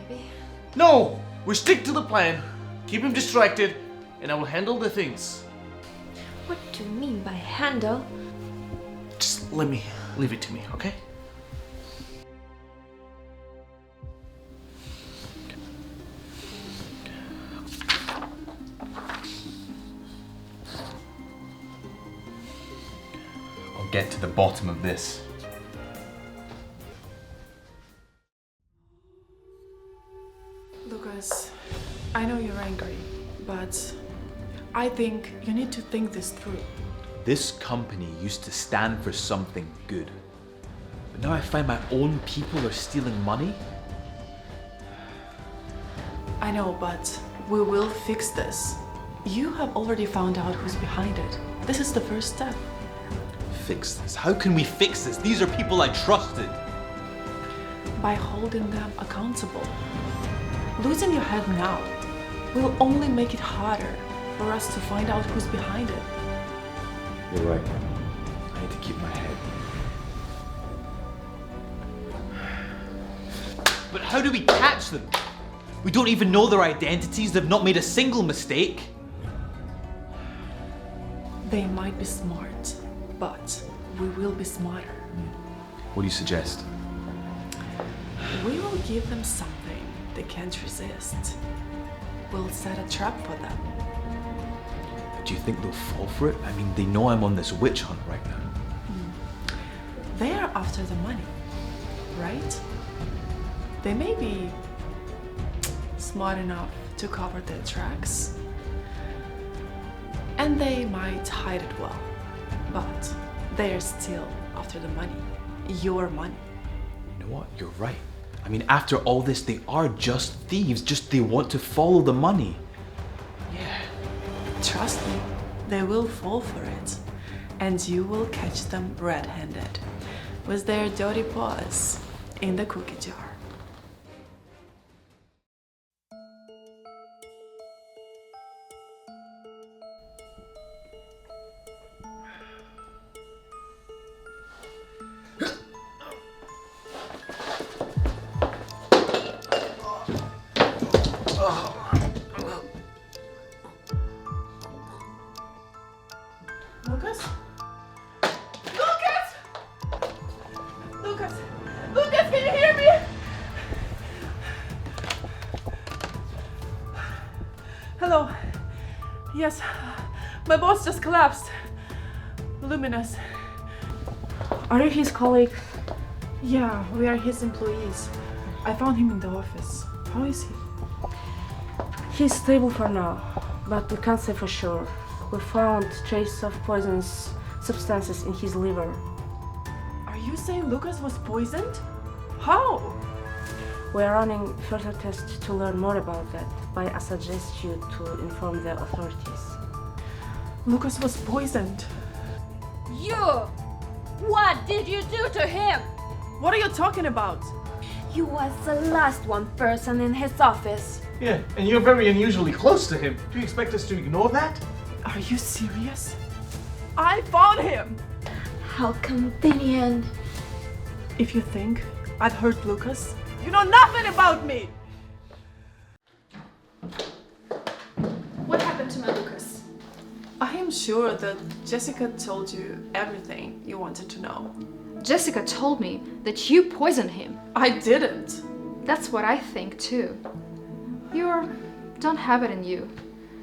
Maybe. No! We stick to the plan, keep him distracted, and I will handle the things. What do you mean by handle? Just leave it to me, okay? I'll get to the bottom of this. Lucas, I know you're angry, but I think you need to think this through. This company used to stand for something good. But now I find my own people are stealing money? I know, but we will fix this. You have already found out who's behind it. This is the first step. Fix this? How can we fix this? These are people I trusted. By holding them accountable. Losing your head now will only make it harder for us to find out who's behind it. You're right. I need to keep my head. But how do we catch them? We don't even know their identities. They've not made a single mistake. They might be smart, but we will be smarter. What do you suggest? We will give them something they can't resist. We'll set a trap for them. Do you think they'll fall for it? I mean, they know I'm on this witch hunt right now. They are after the money, right? They may be smart enough to cover their tracks. And they might hide it well. But they are still after the money. Your money. You know what? You're right. I mean, after all this, they are just thieves. Just they want to follow the money. Yeah. Trust me, they will fall for it. And you will catch them red-handed, with their dirty paws in the cookie jar. Lucas? Lucas! Lucas! Lucas, can you hear me? Hello. Yes, my boss just collapsed. Luminous. Are you his colleague? Yeah, we are his employees. I found him in the office. How is he? He's stable for now, but we can't say for sure. We found traces of poisonous substances in his liver. Are you saying Lucas was poisoned? How? We are running further tests to learn more about that, but I suggest you to inform the authorities. Lucas was poisoned. You! What did you do to him? What are you talking about? You was the last one person in his office. Yeah, and you're very unusually close to him. Do you expect us to ignore that? Are you serious? I found him! How convenient. If you think I'd hurt Lucas, you know nothing about me! What happened to my Lucas? I am sure that Jessica told you everything you wanted to know. Jessica told me that you poisoned him. I didn't. That's what I think too. You don't have it in you.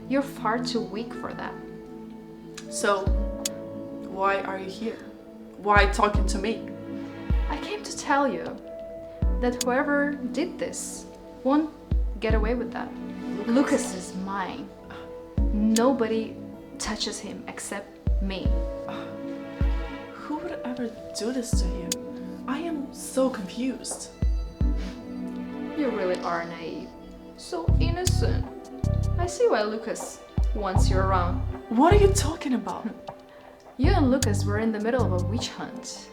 You're far too weak for that. So, why are you here? Why talking to me? I came to tell you that whoever did this won't get away with that. Lucas is mine. Nobody touches him except me. Who would ever do this to him? I am so confused. You really are naive. So innocent. I see why Lucas wants you around. What are you talking about? You and Lucas were in the middle of a witch hunt.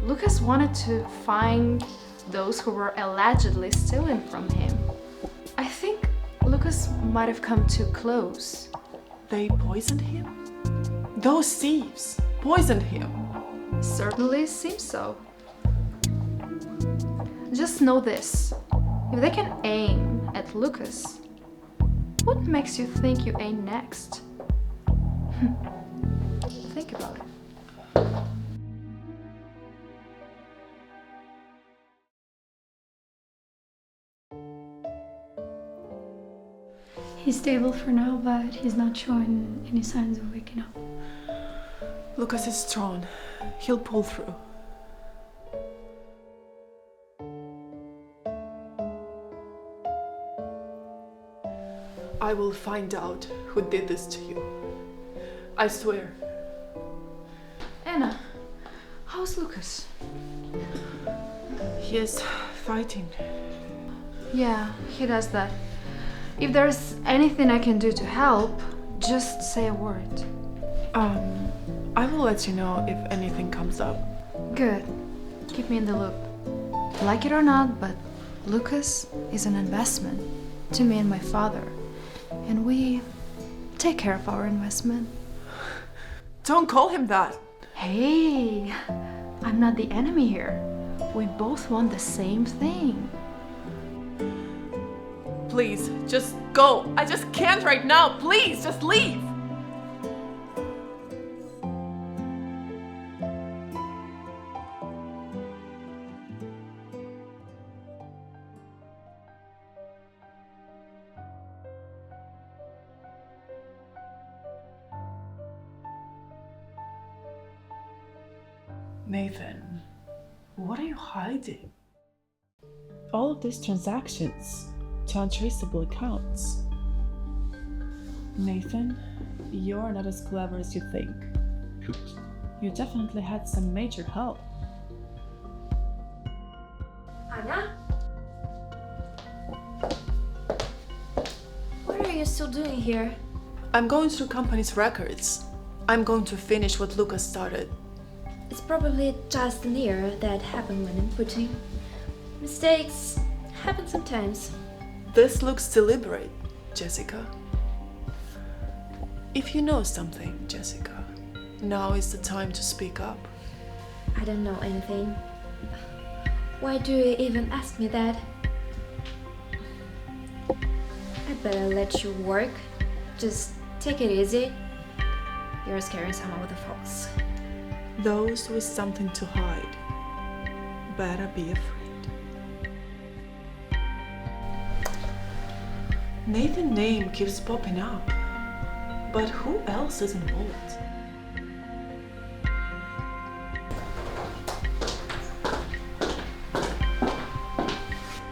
Lucas wanted to find those who were allegedly stealing from him. I think Lucas might have come too close. They poisoned him? Those thieves poisoned him? Certainly seems so. Just know this. If they can aim at Lucas, what makes you think you aim next? Think about it. He's stable for now, but he's not showing any signs of waking up. Lucas is strong. He'll pull through. I will find out who did this to you. I swear. Anna, how's Lucas? He is fighting. Yeah, he does that. If there's anything I can do to help, just say a word. I will let you know if anything comes up. Good. Keep me in the loop. Like it or not, but Lucas is an investment to me and my father. And we take care of our investment. Don't call him that. Hey, I'm not the enemy here. We both want the same thing. Please, just go. I just can't right now. Please, just leave. Nathan, what are you hiding? All of these transactions to untraceable accounts. Nathan, you're not as clever as you think. You definitely had some major help. Anna? What are you still doing here? I'm going through company's records. I'm going to finish what Lucas started. It's probably just an error that happened when inputting. Mistakes happen sometimes. This looks deliberate, Jessica. If you know something, Jessica, now is the time to speak up. I don't know anything. Why do you even ask me that? I'd better let you work. Just take it easy. You're scaring some of the folks. Those with something to hide better be afraid. Nathan's name keeps popping up, but who else is involved?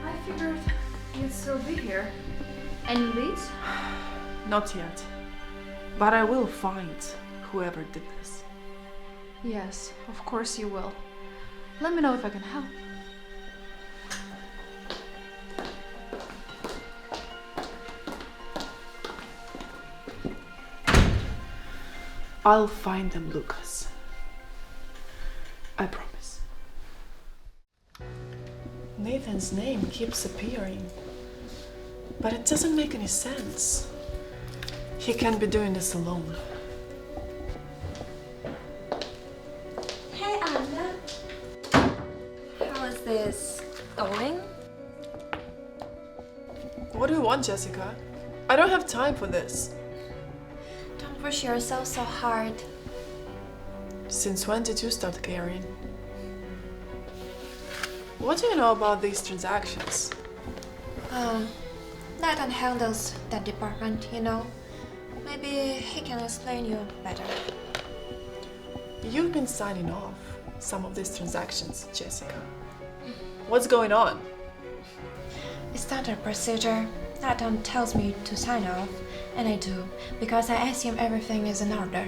I figured you'd still be here. Any leads? Not yet. But I will find whoever did this. Yes, of course you will. Let me know if I can help. I'll find them, Lucas. I promise. Nathan's name keeps appearing, but it doesn't make any sense. He can't be doing this alone. Hey, Anna. How is this going? What do you want, Jessica? I don't have time for this. Don't push yourself so hard. Since when did you start caring? What do you know about these transactions? Nathan handles that department, you know. Maybe he can explain you better. You've been signing off some of these transactions, Jessica. What's going on? It's standard procedure. Nathan tells me to sign off, and I do, because I assume everything is in order.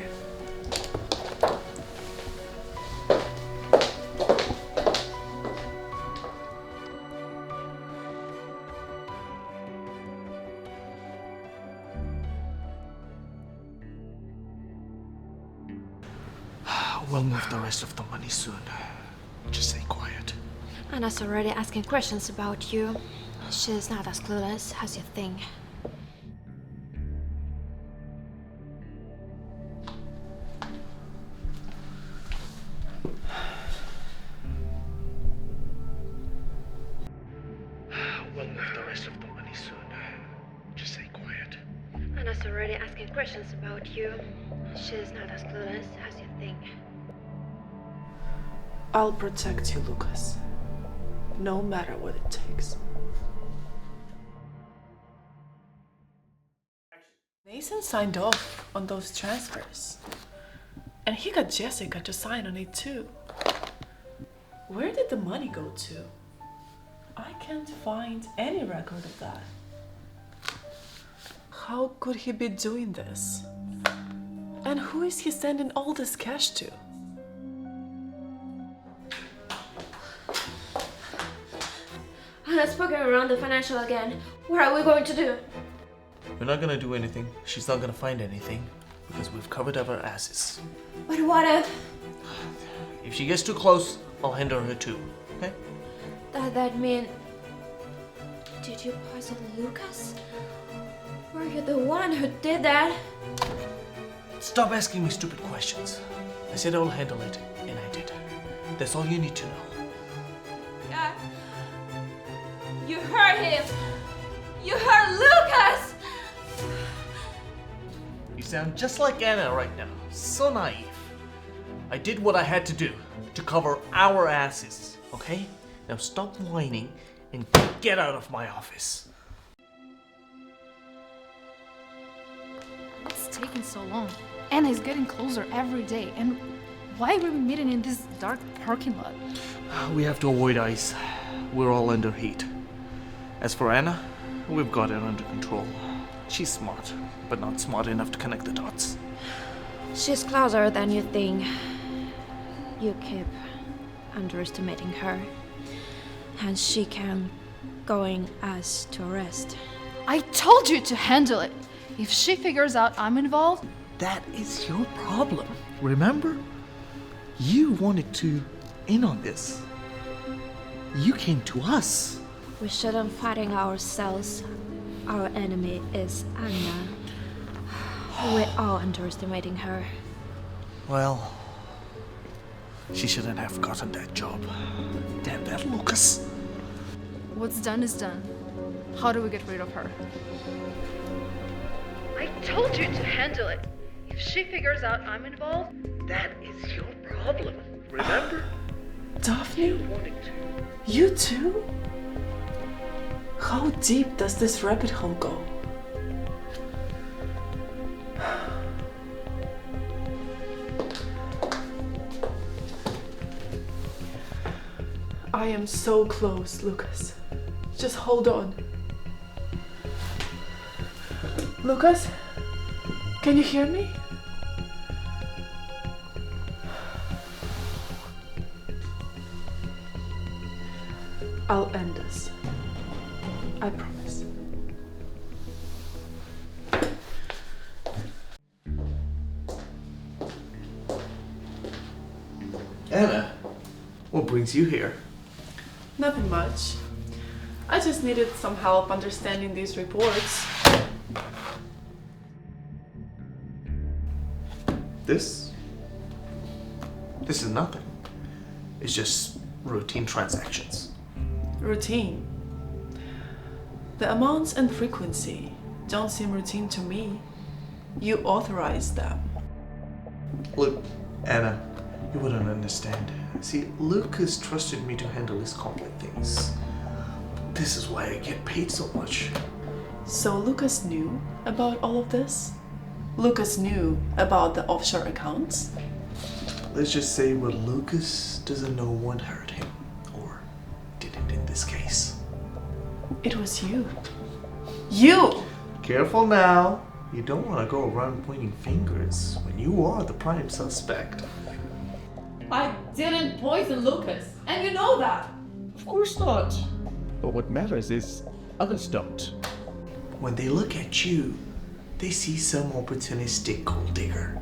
We'll move the rest of the money soon. Just stay quiet. Anna's already asking questions about you. She's not as clueless as you think. We'll move the rest of the money soon. Just stay quiet. Anna's already asking questions about you. She's not as clueless as you think. I'll protect you, Lucas. No matter what it takes. Nathan signed off on those transfers. And he got Jessica to sign on it too. Where did the money go to? I can't find any record of that. How could he be doing this? And who is he sending all this cash to? Anna's poking around the financial again. What are we going to do? We're not gonna do anything. She's not gonna find anything. Because we've covered up our asses. But what if... If she gets too close, I'll handle her too. Okay? Does that mean... Did you poison Lucas? Were you the one who did that? Stop asking me stupid questions. I said I'll handle it, and I did. That's all you need to know. Yeah. You hurt him! You hurt Lucas! You sound just like Anna right now. So naive. I did what I had to do to cover our asses, okay? Now stop whining and get out of my office. It's taking so long. Anna is getting closer every day. And why are we meeting in this dark parking lot? We have to avoid ice. We're all under heat. As for Anna, we've got her under control. She's smart, but not smart enough to connect the dots. She's closer than you think. You keep underestimating her. And she can going us to arrest. I told you to handle it. If she figures out I'm involved... That is your problem, remember? You wanted to in on this. You came to us. We shouldn't fighting ourselves. Our enemy is Anna. We're all underestimating her. Well, she shouldn't have gotten that job. Damn that Lucas. What's done is done. How do we get rid of her? I told you to handle it. If she figures out I'm involved... That is your problem, remember? Daphne? You too? How deep does this rabbit hole go? I am so close, Lucas. Just hold on. Lucas? Can you hear me? I'll end this. I promise. Anna, what brings you here? Nothing much. I just needed some help understanding these reports. This is nothing. It's just routine transactions. Routine. The amounts and frequency don't seem routine to me. You authorize them. Look, Anna, you wouldn't understand. See, Lucas trusted me to handle his complex things. This is why I get paid so much. So Lucas knew about all of this? Lucas knew about the offshore accounts? Let's just say what Lucas doesn't know won't hurt him. Or didn't in this case. It was you. You! Careful now. You don't want to go around pointing fingers when you are the prime suspect. I didn't poison Lucas, and you know that. Of course not. But what matters is others don't. When they look at you, they see some opportunistic gold digger.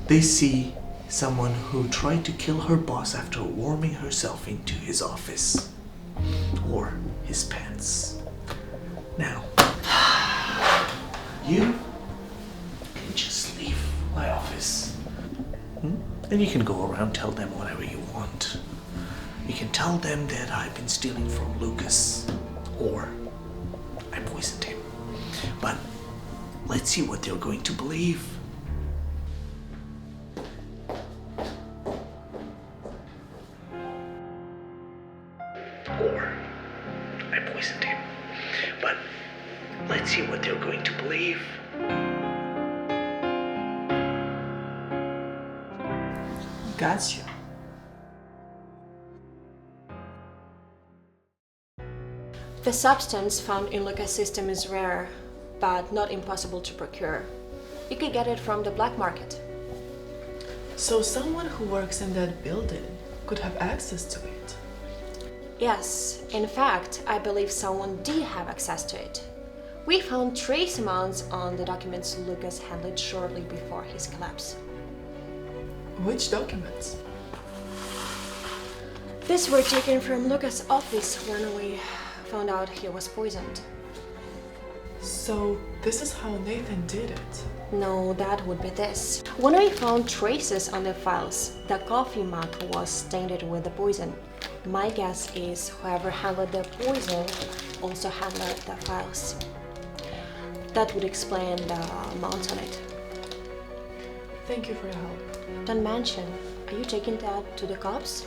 They see someone who tried to kill her boss after worming herself into his office. Or his pants. Now, you can just leave my office. Then you can go around tell them whatever you want. You can tell them that I've been stealing from Lucas. Or I poisoned him. But let's see what they're going to believe. Or I poisoned him. But let's see what they're going to believe. Gotcha. The substance found in Lucas' system is rare, but not impossible to procure. You can get it from the black market. So someone who works in that building could have access to it? Yes, in fact, I believe someone did have access to it. We found trace amounts on the documents Lucas handled shortly before his collapse. Which documents? These were taken from Lucas' office when we found out he was poisoned. So this is how Nathan did it? No, that would be this. When we found traces on the files, the coffee mug was stained with the poison. My guess is whoever handled the poison also handled the files. That would explain the amounts on it. Thank you for your help. Don't mention, are you taking that to the cops?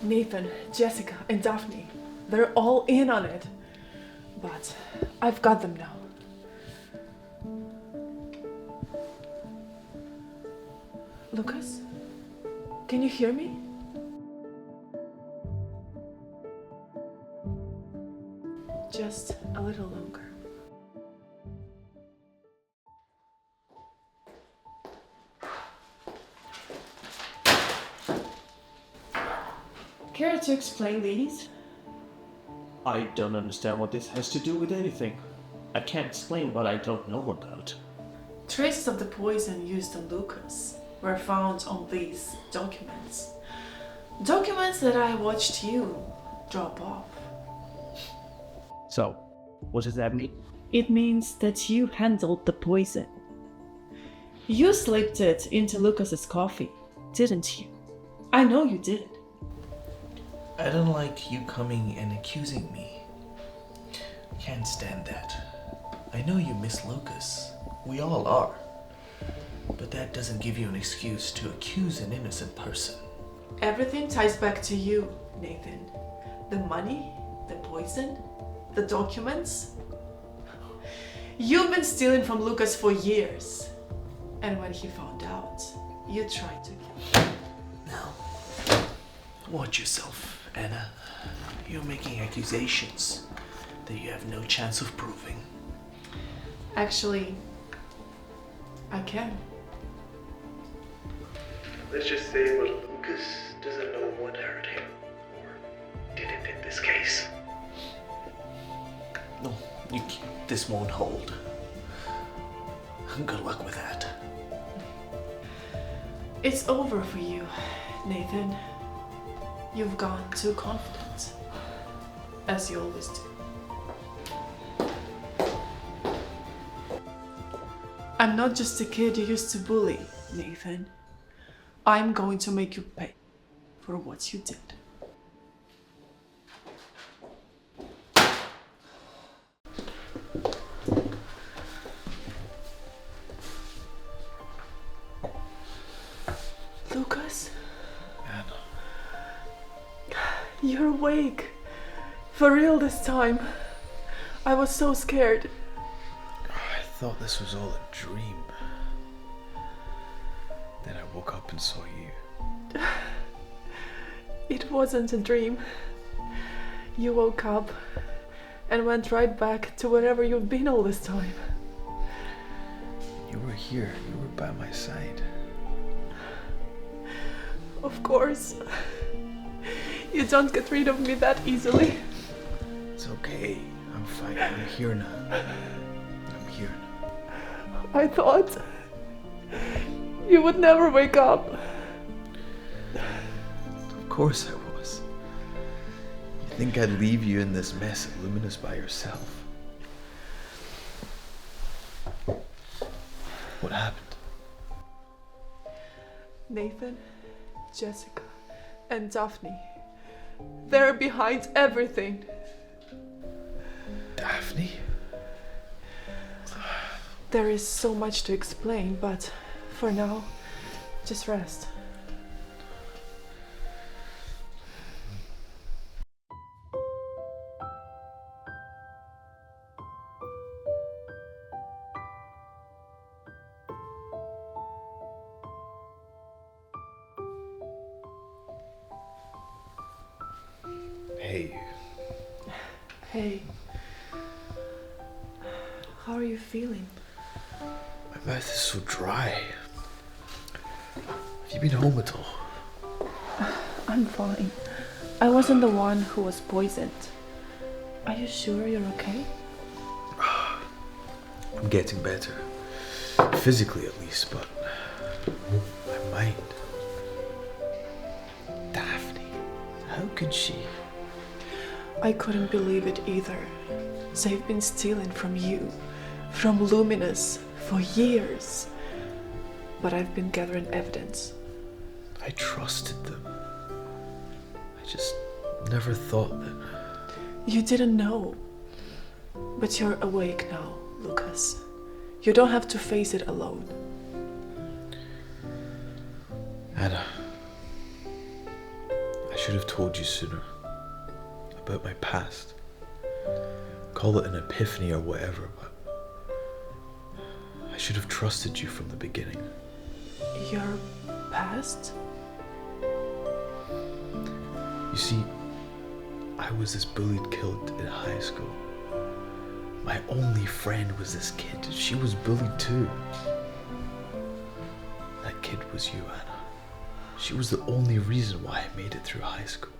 Nathan, Jessica, and Daphne, they're all in on it. But I've got them now. Lucas, can you hear me? Just a little longer. Care to explain, ladies? I don't understand what this has to do with anything. I can't explain what I don't know about. Traces of the poison used on Lucas were found on these documents. Documents that I watched you drop off. So, what does that mean? It means that you handled the poison. You slipped it into Lucas's coffee, didn't you? I know you did. I don't like you coming and accusing me. Can't stand that. I know you miss Lucas. We all are. But that doesn't give you an excuse to accuse an innocent person. Everything ties back to you, Nathan. The money, the poison, the documents. You've been stealing from Lucas for years. And when he found out, you tried to kill him. Now, Watch yourself, Anna. You're making accusations that you have no chance of proving. Actually, I can. Let's just say what Lucas doesn't know what hurt him, or didn't in this case. No, this won't hold. Good luck with that. It's over for you, Nathan. You've gone too confident, as you always do. I'm not just a kid you used to bully, Nathan. I'm going to make you pay for what you did. Lucas? Anna. You're awake. For real this time. I was so scared. I thought this was all a dream. Then I woke up and saw you. It wasn't a dream. You woke up and went right back to wherever you've been all this time. You were here. You were by my side. Of course. You don't get rid of me that easily. It's okay. I'm fine. I'm here now. I'm here now. I thought you would never wake up. Of course I was. You think I'd leave you in this mess of Luminous by yourself? What happened? Nathan, Jessica, and Daphne. They're behind everything. Daphne? There is so much to explain, but for now, just rest. Hey. Hey. How are you feeling? My mouth is so dry. Have you been home at all? I'm fine. I wasn't the one who was poisoned. Are you sure you're okay? I'm getting better. Physically at least, but my mind. Daphne. How could she? I couldn't believe it either. They've been stealing from you, from Luminous, for years. But I've been gathering evidence. I trusted them. I just never thought that. You didn't know. But you're awake now, Lucas. You don't have to face it alone. Anna, I should have told you sooner about my past. Call it an epiphany or whatever, but I should have trusted you from the beginning. Your past? You see, I was this bullied kid in high school. My only friend was this kid. She was bullied too. That kid was you, Anna. She was the only reason why I made it through high school.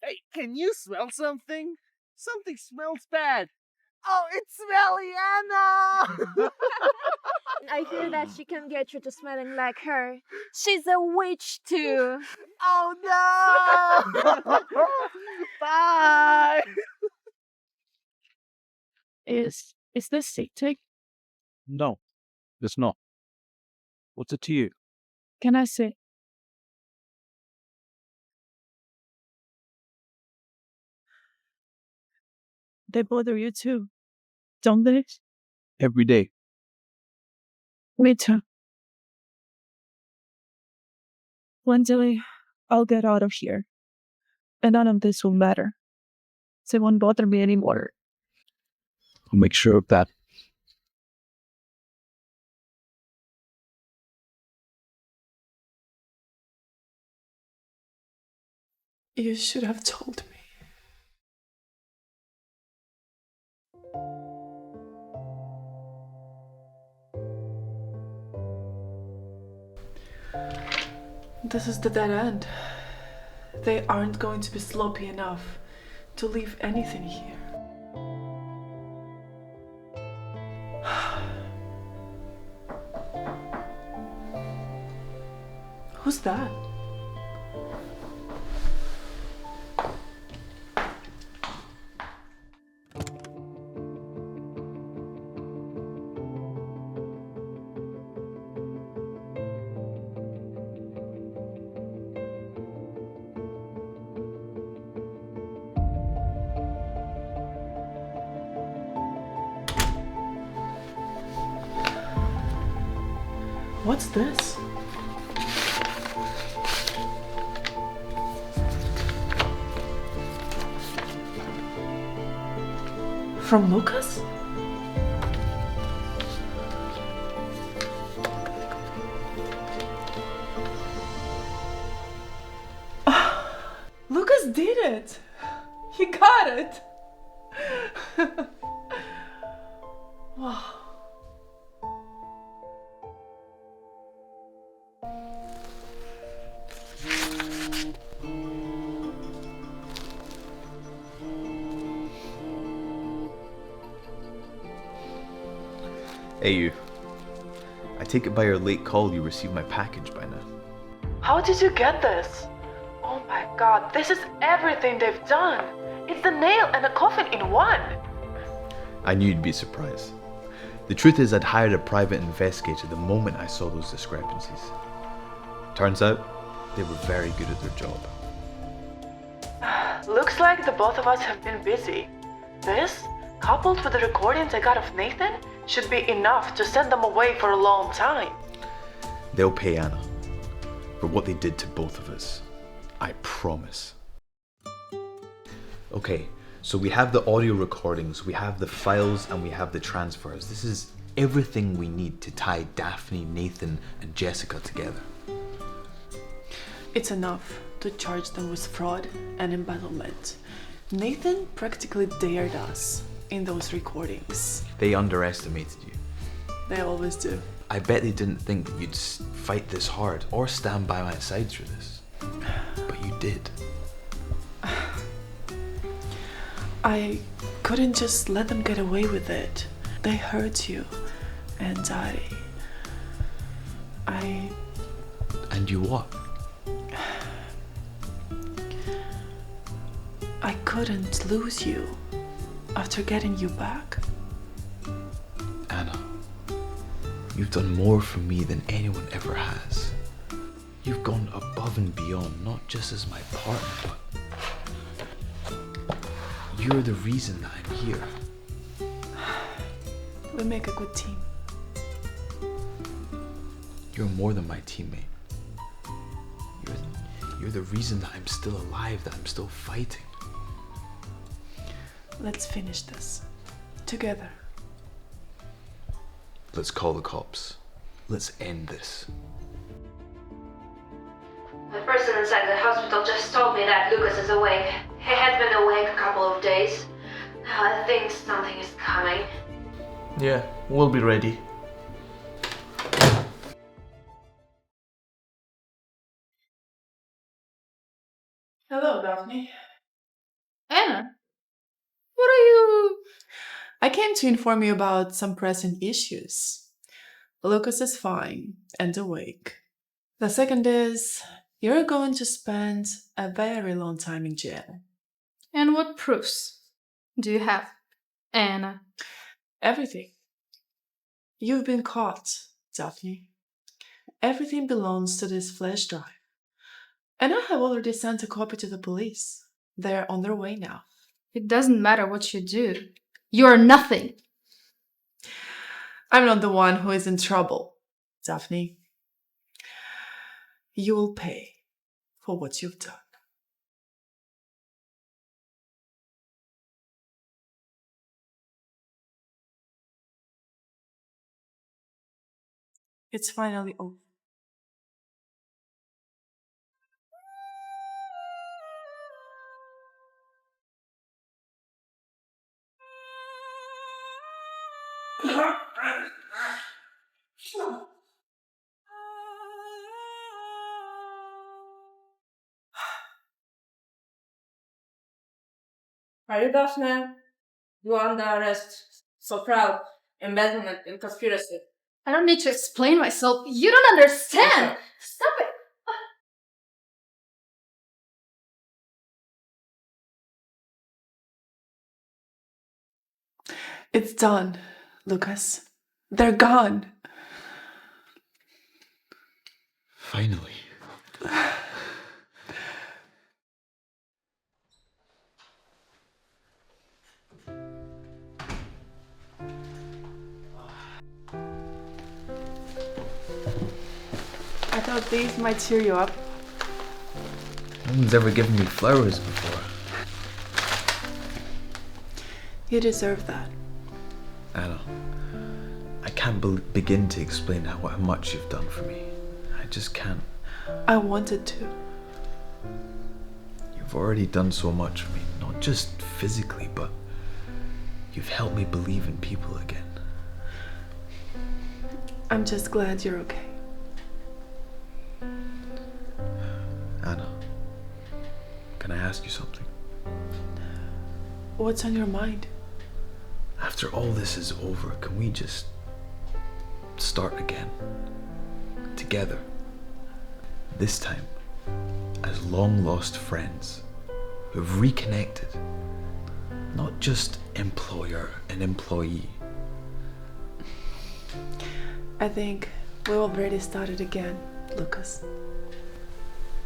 Hey, can you smell something? Something smells bad. Oh, it's smelly Anna! I hear that she can get you to smelling like her. She's a witch too. Oh no! Bye! Is this sabotage? No, it's not. What's it to you? Can I say? They bother you too, don't they? Every day. Me too. One day, I'll get out of here, and none of this will matter. They won't bother me anymore. I'll make sure of that. You should have told me. This is the dead end. They aren't going to be sloppy enough to leave anything here. Who's that? What's this? From Lucas? Lucas did it! He got it! Wow. Hey you. I take it by your late call you received my package by now. How did you get this? Oh my god, this is everything they've done! It's the nail and the coffin in one! I knew you'd be surprised. The truth is I'd hired a private investigator the moment I saw those discrepancies. Turns out, they were very good at their job. Looks like the both of us have been busy. This, coupled with the recordings I got of Nathan, should be enough to send them away for a long time. They'll pay Anna for what they did to both of us. I promise. Okay, so we have the audio recordings, we have the files, and we have the transfers. This is everything we need to tie Daphne, Nathan, and Jessica together. It's enough to charge them with fraud and embezzlement. Nathan practically dared us in those recordings. They underestimated you. They always do. I bet they didn't think that you'd fight this hard or stand by my side through this. But you did. I couldn't just let them get away with it. They hurt you. And And you what? I couldn't lose you after getting you back. Anna, you've done more for me than anyone ever has. You've gone above and beyond, not just as my partner, but you're the reason that I'm here. We make a good team. You're more than my teammate. You're the reason that I'm still alive, that I'm still fighting. Let's finish this. Together. Let's call the cops. Let's end this. The person inside the hospital just told me that Lucas is awake. He has been awake a couple of days. I think something is coming. Yeah, we'll be ready. Hello, Daphne. Anna, what are you... I came to inform you about some pressing issues. Lucas is fine and awake. The second is, you're going to spend a very long time in jail. And what proofs do you have, Anna? Everything. You've been caught, Daphne. Everything belongs to this flash drive. And I have already sent a copy to the police. They're on their way now. It doesn't matter what you do. You're nothing. I'm not the one who is in trouble, Daphne. You will pay for what you've done. It's finally over. Are you Daphne? You are under arrest. So proud. Embezzlement and conspiracy. I don't need to explain myself. You don't understand. Stop it. It's done, Lucas. They're gone. Finally. I thought these might cheer you up. No one's ever given me flowers before. You deserve that. Anna, I can't begin to explain how much you've done for me. I just can't. I wanted to. You've already done so much for me, not just physically, but you've helped me believe in people again. I'm just glad you're okay. Anna, can I ask you something? What's on your mind? After all this is over, can we just start again? Together. This time, as long-lost friends who've reconnected. Not just employer and employee. I think we've already started again, Lucas.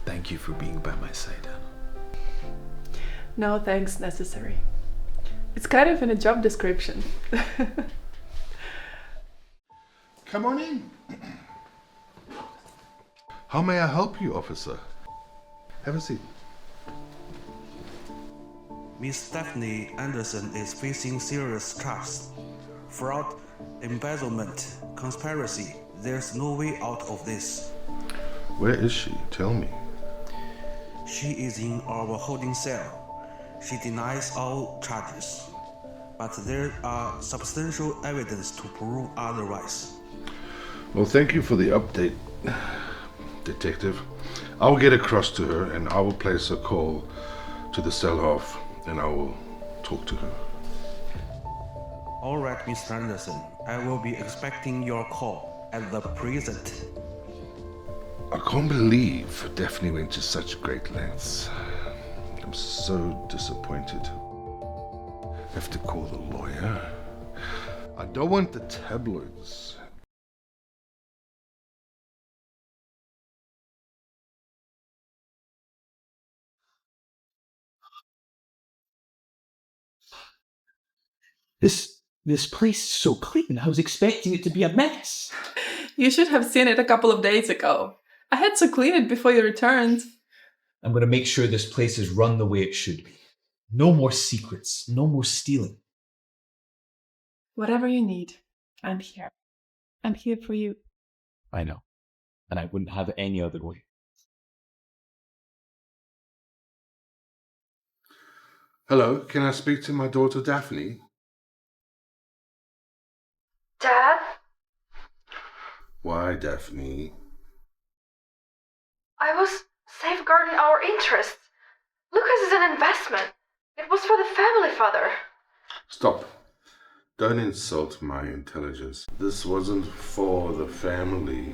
Thank you for being by my side, Anna. No thanks necessary. It's kind of in a job description. Come on in. How may I help you, officer? Have a seat. Miss Daphne Anderson is facing serious charges. Fraud, embezzlement, conspiracy. There's no way out of this. Where is she? Tell me. She is in our holding cell. She denies all charges, but there are substantial evidence to prove otherwise. Well, thank you for the update, Detective. I'll get across to her and I will place a call to the cell off and I will talk to her. All right, Mr. Anderson. I will be expecting your call at the present. I can't believe Daphne went to such great lengths. I'm so disappointed. I have to call the lawyer. I don't want the tabloids. This place is so clean. I was expecting it to be a mess. You should have seen it a couple of days ago. I had to clean it before you returned. I'm going to make sure this place is run the way it should be. No more secrets. No more stealing. Whatever you need, I'm here. I'm here for you. I know. And I wouldn't have it any other way. Hello, can I speak to my daughter Daphne? Dad? Why, Daphne? I was safeguarding our interests. Lucas is an investment. It was for the family, Father. Stop. Don't insult my intelligence. This wasn't for the family.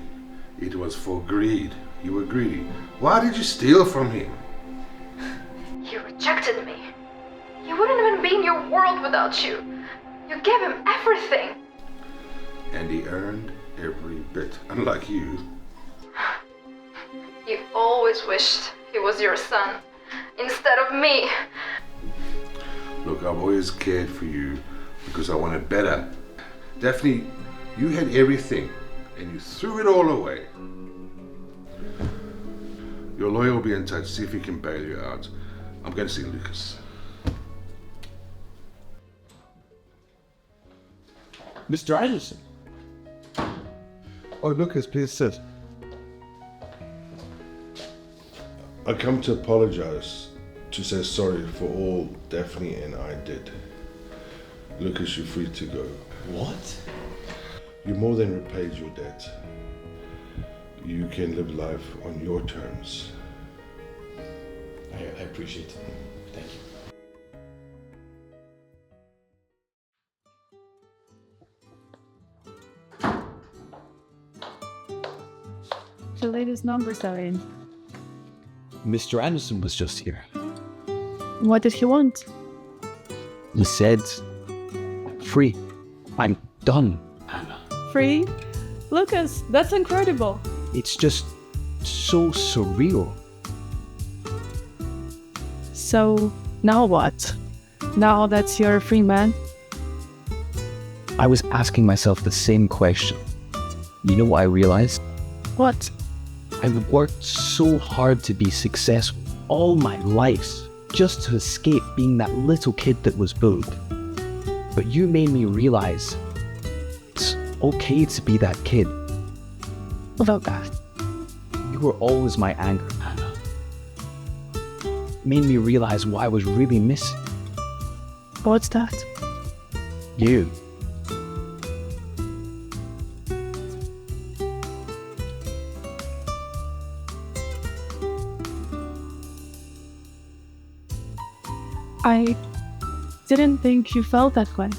It was for greed. You were greedy. Why did you steal from him? He rejected me. He wouldn't even be in your world without you. You gave him everything. And he earned every bit, unlike you. You always wished he was your son, instead of me. Look, I've always cared for you because I wanted better. Daphne, you had everything and you threw it all away. Your lawyer will be in touch, see if he can bail you out. I'm going to see Lucas. Mr. Anderson. Oh, Lucas, please sit. I come to apologize, to say sorry for all Daphne and I did. Lucas, you're free to go. What? You more than repaid your debt. You can live life on your terms. I appreciate it. Thank you. The latest numbers are in. Mr. Anderson was just here. What did he want? He said, free. I'm done. Free? Lucas, that's incredible. It's just so surreal. So, now what? Now that you're a free man? I was asking myself the same question. You know what I realized? What? I've worked so hard to be successful all my life just to escape being that little kid that was bullied. But you made me realize it's okay to be that kid. About that. You were always my anchor, Anna. Made me realize what I was really missing. What's that? You. I didn't think you felt that way.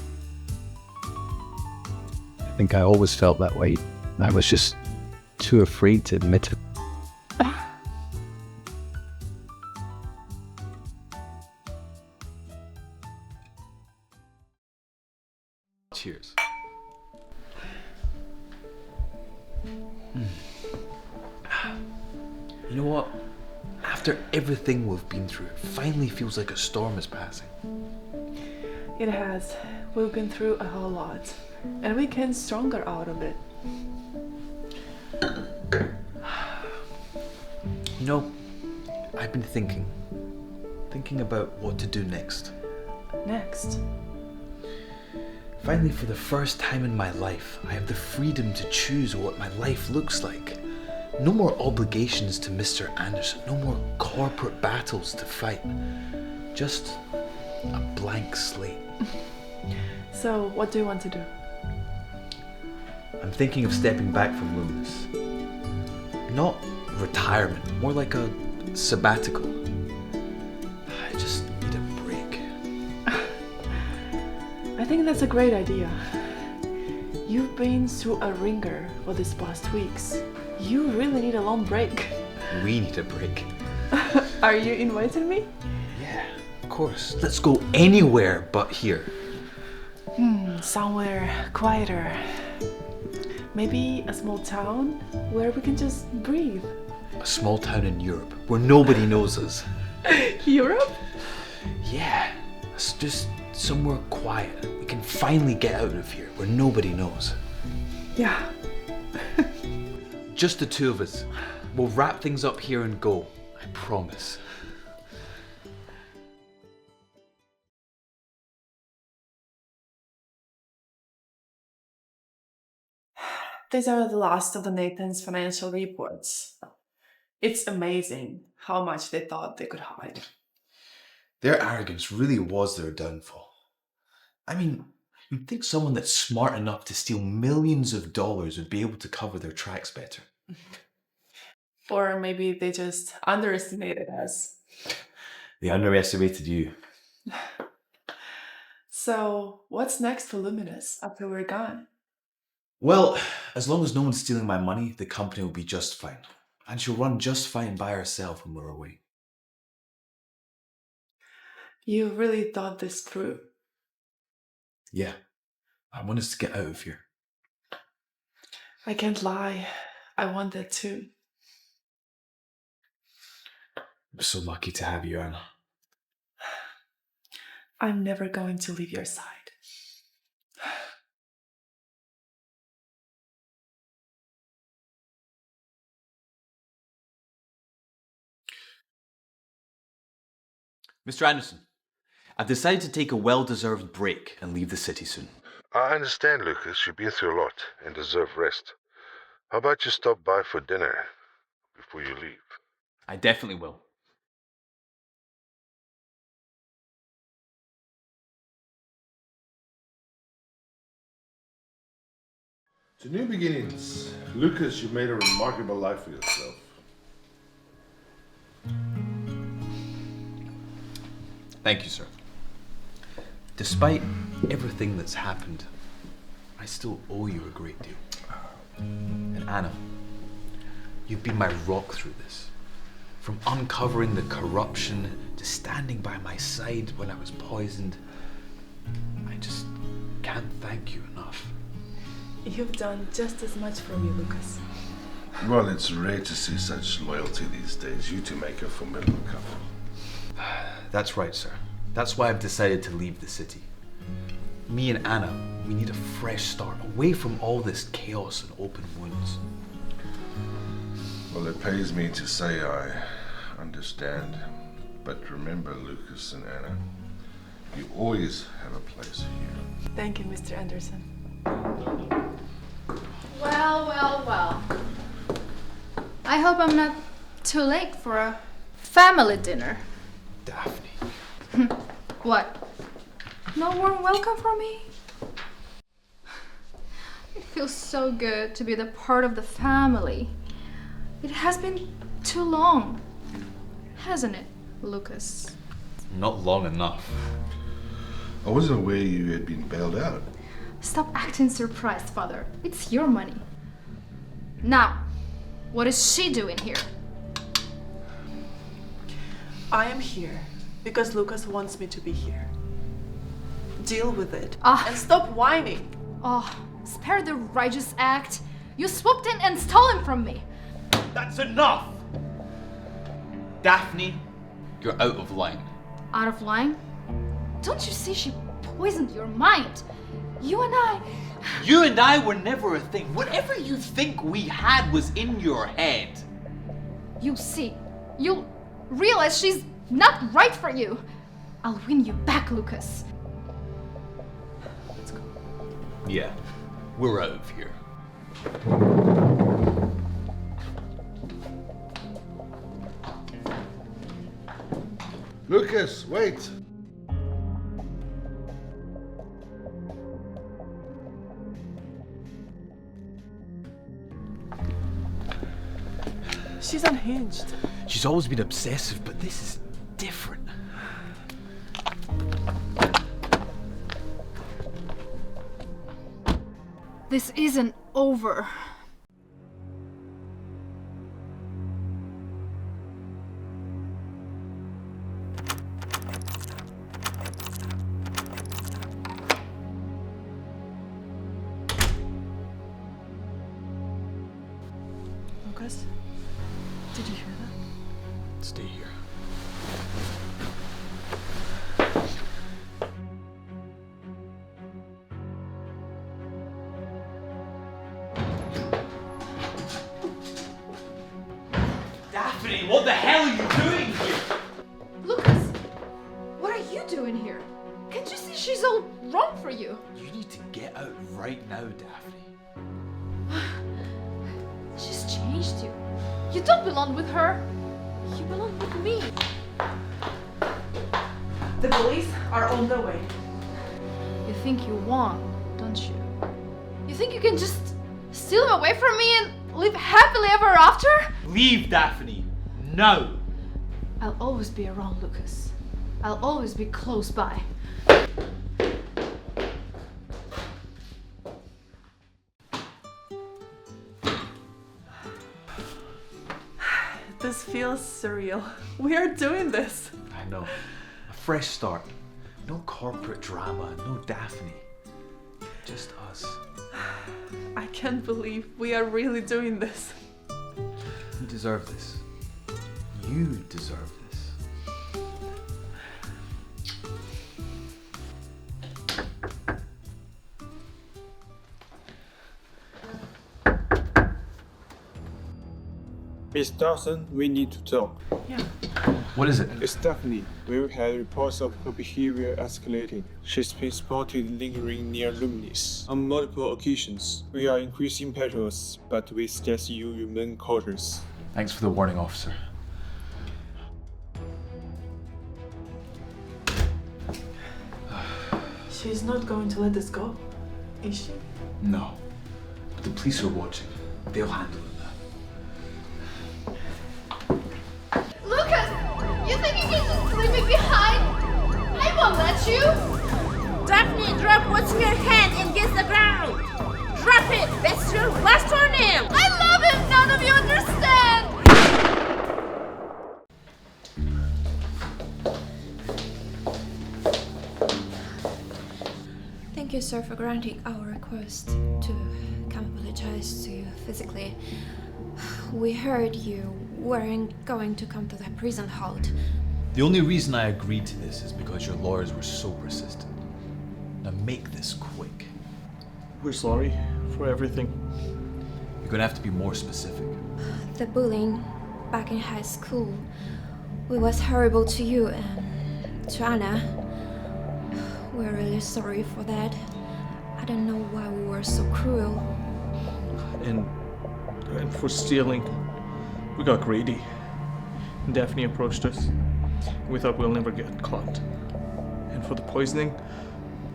I think I always felt that way. I was just too afraid to admit it. Cheers. You know what? After everything we've been through, it finally feels like a storm is passing. It has. We've been through a whole lot, and we came stronger out of it. You know, I've been thinking about what to do next. Next? Finally, for the first time in my life, I have the freedom to choose what my life looks like. No more obligations to Mr. Anderson, no more corporate battles to fight. Just a blank slate. So, what do you want to do? I'm thinking of stepping back from Luminous. Not retirement, more like a sabbatical. I just need a break. I think that's a great idea. You've been through a ringer for these past weeks. You really need a long break. We need a break. Are you inviting me? Yeah, of course. Let's go anywhere but here. Somewhere quieter. Maybe a small town where we can just breathe. A small town in Europe where nobody knows us. Europe? Yeah, it's just somewhere quiet. We can finally get out of here where nobody knows. Yeah. Just the two of us. We'll wrap things up here and go. I promise. These are the last of the Nathan's financial reports. It's amazing how much they thought they could hide. Their arrogance really was their downfall. I mean, you'd think someone that's smart enough to steal millions of dollars would be able to cover their tracks better. Or maybe they just underestimated us. They underestimated you. So, what's next for Luminous after we're gone? Well, as long as no one's stealing my money, the company will be just fine. And she'll run just fine by herself when we're away. You really thought this through. Yeah, I want us to get out of here. I can't lie. I want that too. I'm so lucky to have you, Anna. I'm never going to leave your side. Mr. Anderson, I've decided to take a well-deserved break and leave the city soon. I understand, Lucas. You've been through a lot and deserve rest. How about you stop by for dinner before you leave? I definitely will. To new beginnings. Lucas, you made a remarkable life for yourself. Thank you, sir. Despite everything that's happened, I still owe you a great deal. And Anna, you've been my rock through this. From uncovering the corruption to standing by my side when I was poisoned. I just can't thank you enough. You've done just as much for me, Lucas. Well, it's rare to see such loyalty these days. You two make a formidable couple. That's right, sir. That's why I've decided to leave the city. Me and Anna, we need a fresh start, away from all this chaos and open wounds. Well, it pains me to say I understand. But remember, Lucas and Anna, you always have a place here. Thank you, Mr. Anderson. Well. I hope I'm not too late for a family dinner. Daphne. What? No warm welcome from me? It feels so good to be the part of the family. It has been too long, hasn't it, Lucas? Not long enough. I wasn't aware you had been bailed out. Stop acting surprised, Father. It's your money. Now, what is she doing here? I am here because Lucas wants me to be here. Deal with it and stop whining. Oh, spare the righteous act. You swooped in and stole him from me. That's enough! Daphne, you're out of line. Out of line? Don't you see she poisoned your mind? You and I were never a thing. Whatever you think we had was in your head. You see, you'll realize she's not right for you. I'll win you back, Lucas. Let's go. Yeah, we're out of here. Lucas, wait! She's unhinged. She's always been obsessive, but this is different. This isn't over. Lucas, did you hear that? Stay here. Daphne, what the hell are you doing here? Lucas, what are you doing here? Can't you see she's all wrong for you? You need to get out right now, Daphne. She's changed you. You don't belong with her. You belong with me. The bullies are on their way. You think you won, don't you? You think you can just steal him away from me and live happily ever after? Leave, Daphne. No. I'll always be around, Lucas. I'll always be close by. This feels surreal. We are doing this. I know. A fresh start. No corporate drama, no Daphne. Just us. I can't believe we are really doing this. You deserve this. You deserve this. Miss Dawson, we need to talk. Yeah. What is it? It's Daphne. We've had reports of her behavior escalating. She's been spotted lingering near Luminous on multiple occasions. We are increasing patrols, but we suggest you remain cautious. Thanks for the warning, officer. She's not going to let this go, is she? No. The police are watching. They'll handle it. Lucas! You think you can just leave me behind? I won't let you! Daphne, drop what's in your hand and get the ground! Drop it! That's your last warning! I love him! None of you understand! Thank you, sir, for granting our request to come apologize to you physically. We heard you weren't going to come to that prison halt. The only reason I agreed to this is because your lawyers were so persistent. Now make this quick. We're sorry for everything. You're gonna have to be more specific. The bullying back in high school, it was horrible to you and to Anna. We're really sorry for that. I don't know why we were so cruel. And for stealing, we got greedy. Daphne approached us. We thought we'll never get caught. And for the poisoning,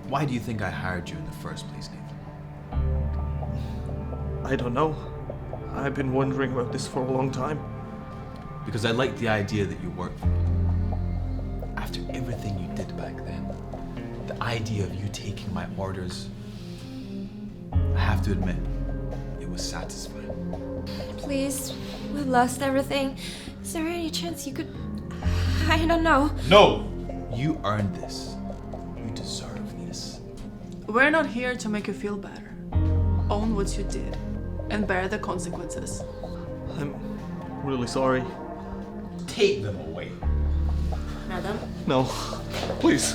why do you think I hired you in the first place, Nathan? I don't know. I've been wondering about this for a long time. Because I like the idea that you work for me. After everything you did back then, the idea of you taking my orders, I have to admit, it was satisfying. Please, we lost everything. Is there any chance you could... I don't know. No! You earned this. You deserve this. We're not here to make you feel better. Own what you did and bear the consequences. I'm really sorry. Take them away. Madam? No, please.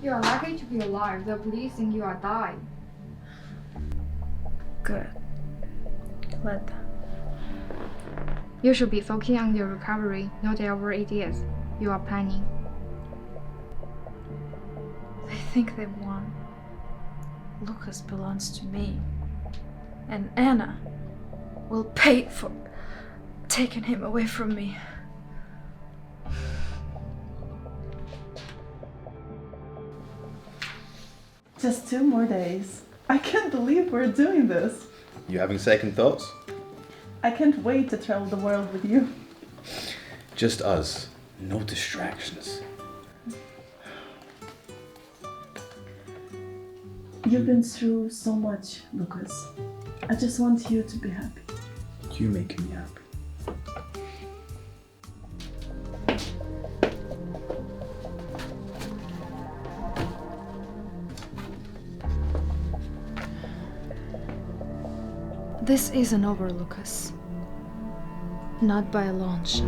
You are lucky to be alive. The police think you are dying. Good. Let them. You should be focusing on your recovery, not our ideas you are planning. They think they won. Lucas belongs to me. And Anna will pay for taking him away from me. Just 2 more days. I can't believe we're doing this. You having second thoughts? I can't wait to travel the world with you. Just us. No distractions. You've been through so much, Lucas. I just want you to be happy. You making me happy. This isn't over, Lucas. Not by a long shot.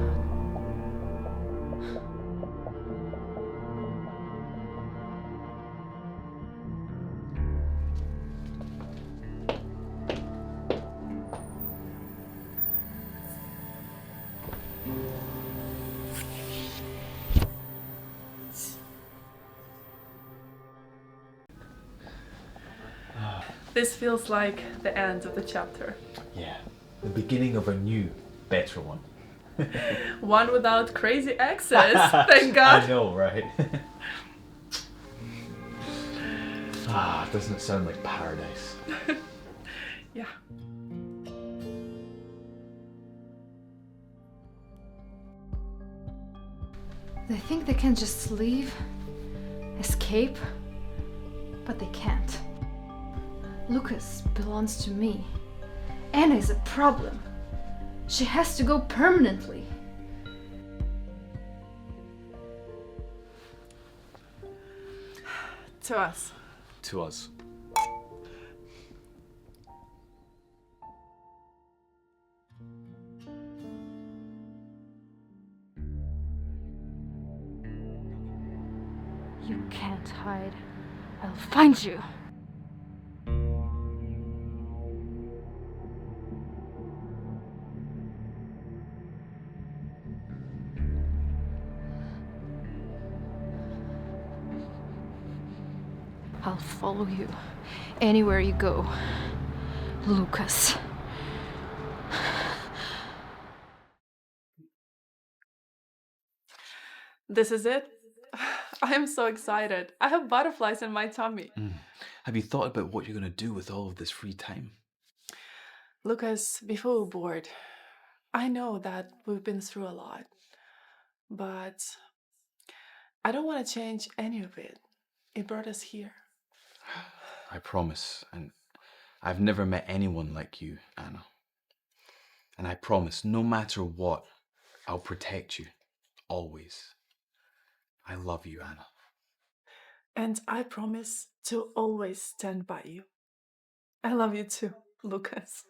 This feels like the end of the chapter. Yeah, the beginning of a new, better one. One without crazy exes, thank God. I know, right? Doesn't it sound like paradise? Yeah. They think they can just leave, escape, but they can't. Lucas belongs to me. Anna is a problem. She has to go permanently. To us. To us. You can't hide. I'll find you. I'll follow you anywhere you go, Lucas. This is it? I am so excited. I have butterflies in my tummy. Have you thought about what you're going to do with all of this free time? Lucas, before we're bored, I know that we've been through a lot, but I don't want to change any of it. It brought us here. I promise. And I've never met anyone like you, Anna. And I promise, no matter what, I'll protect you. Always. I love you, Anna. And I promise to always stand by you. I love you too, Lucas.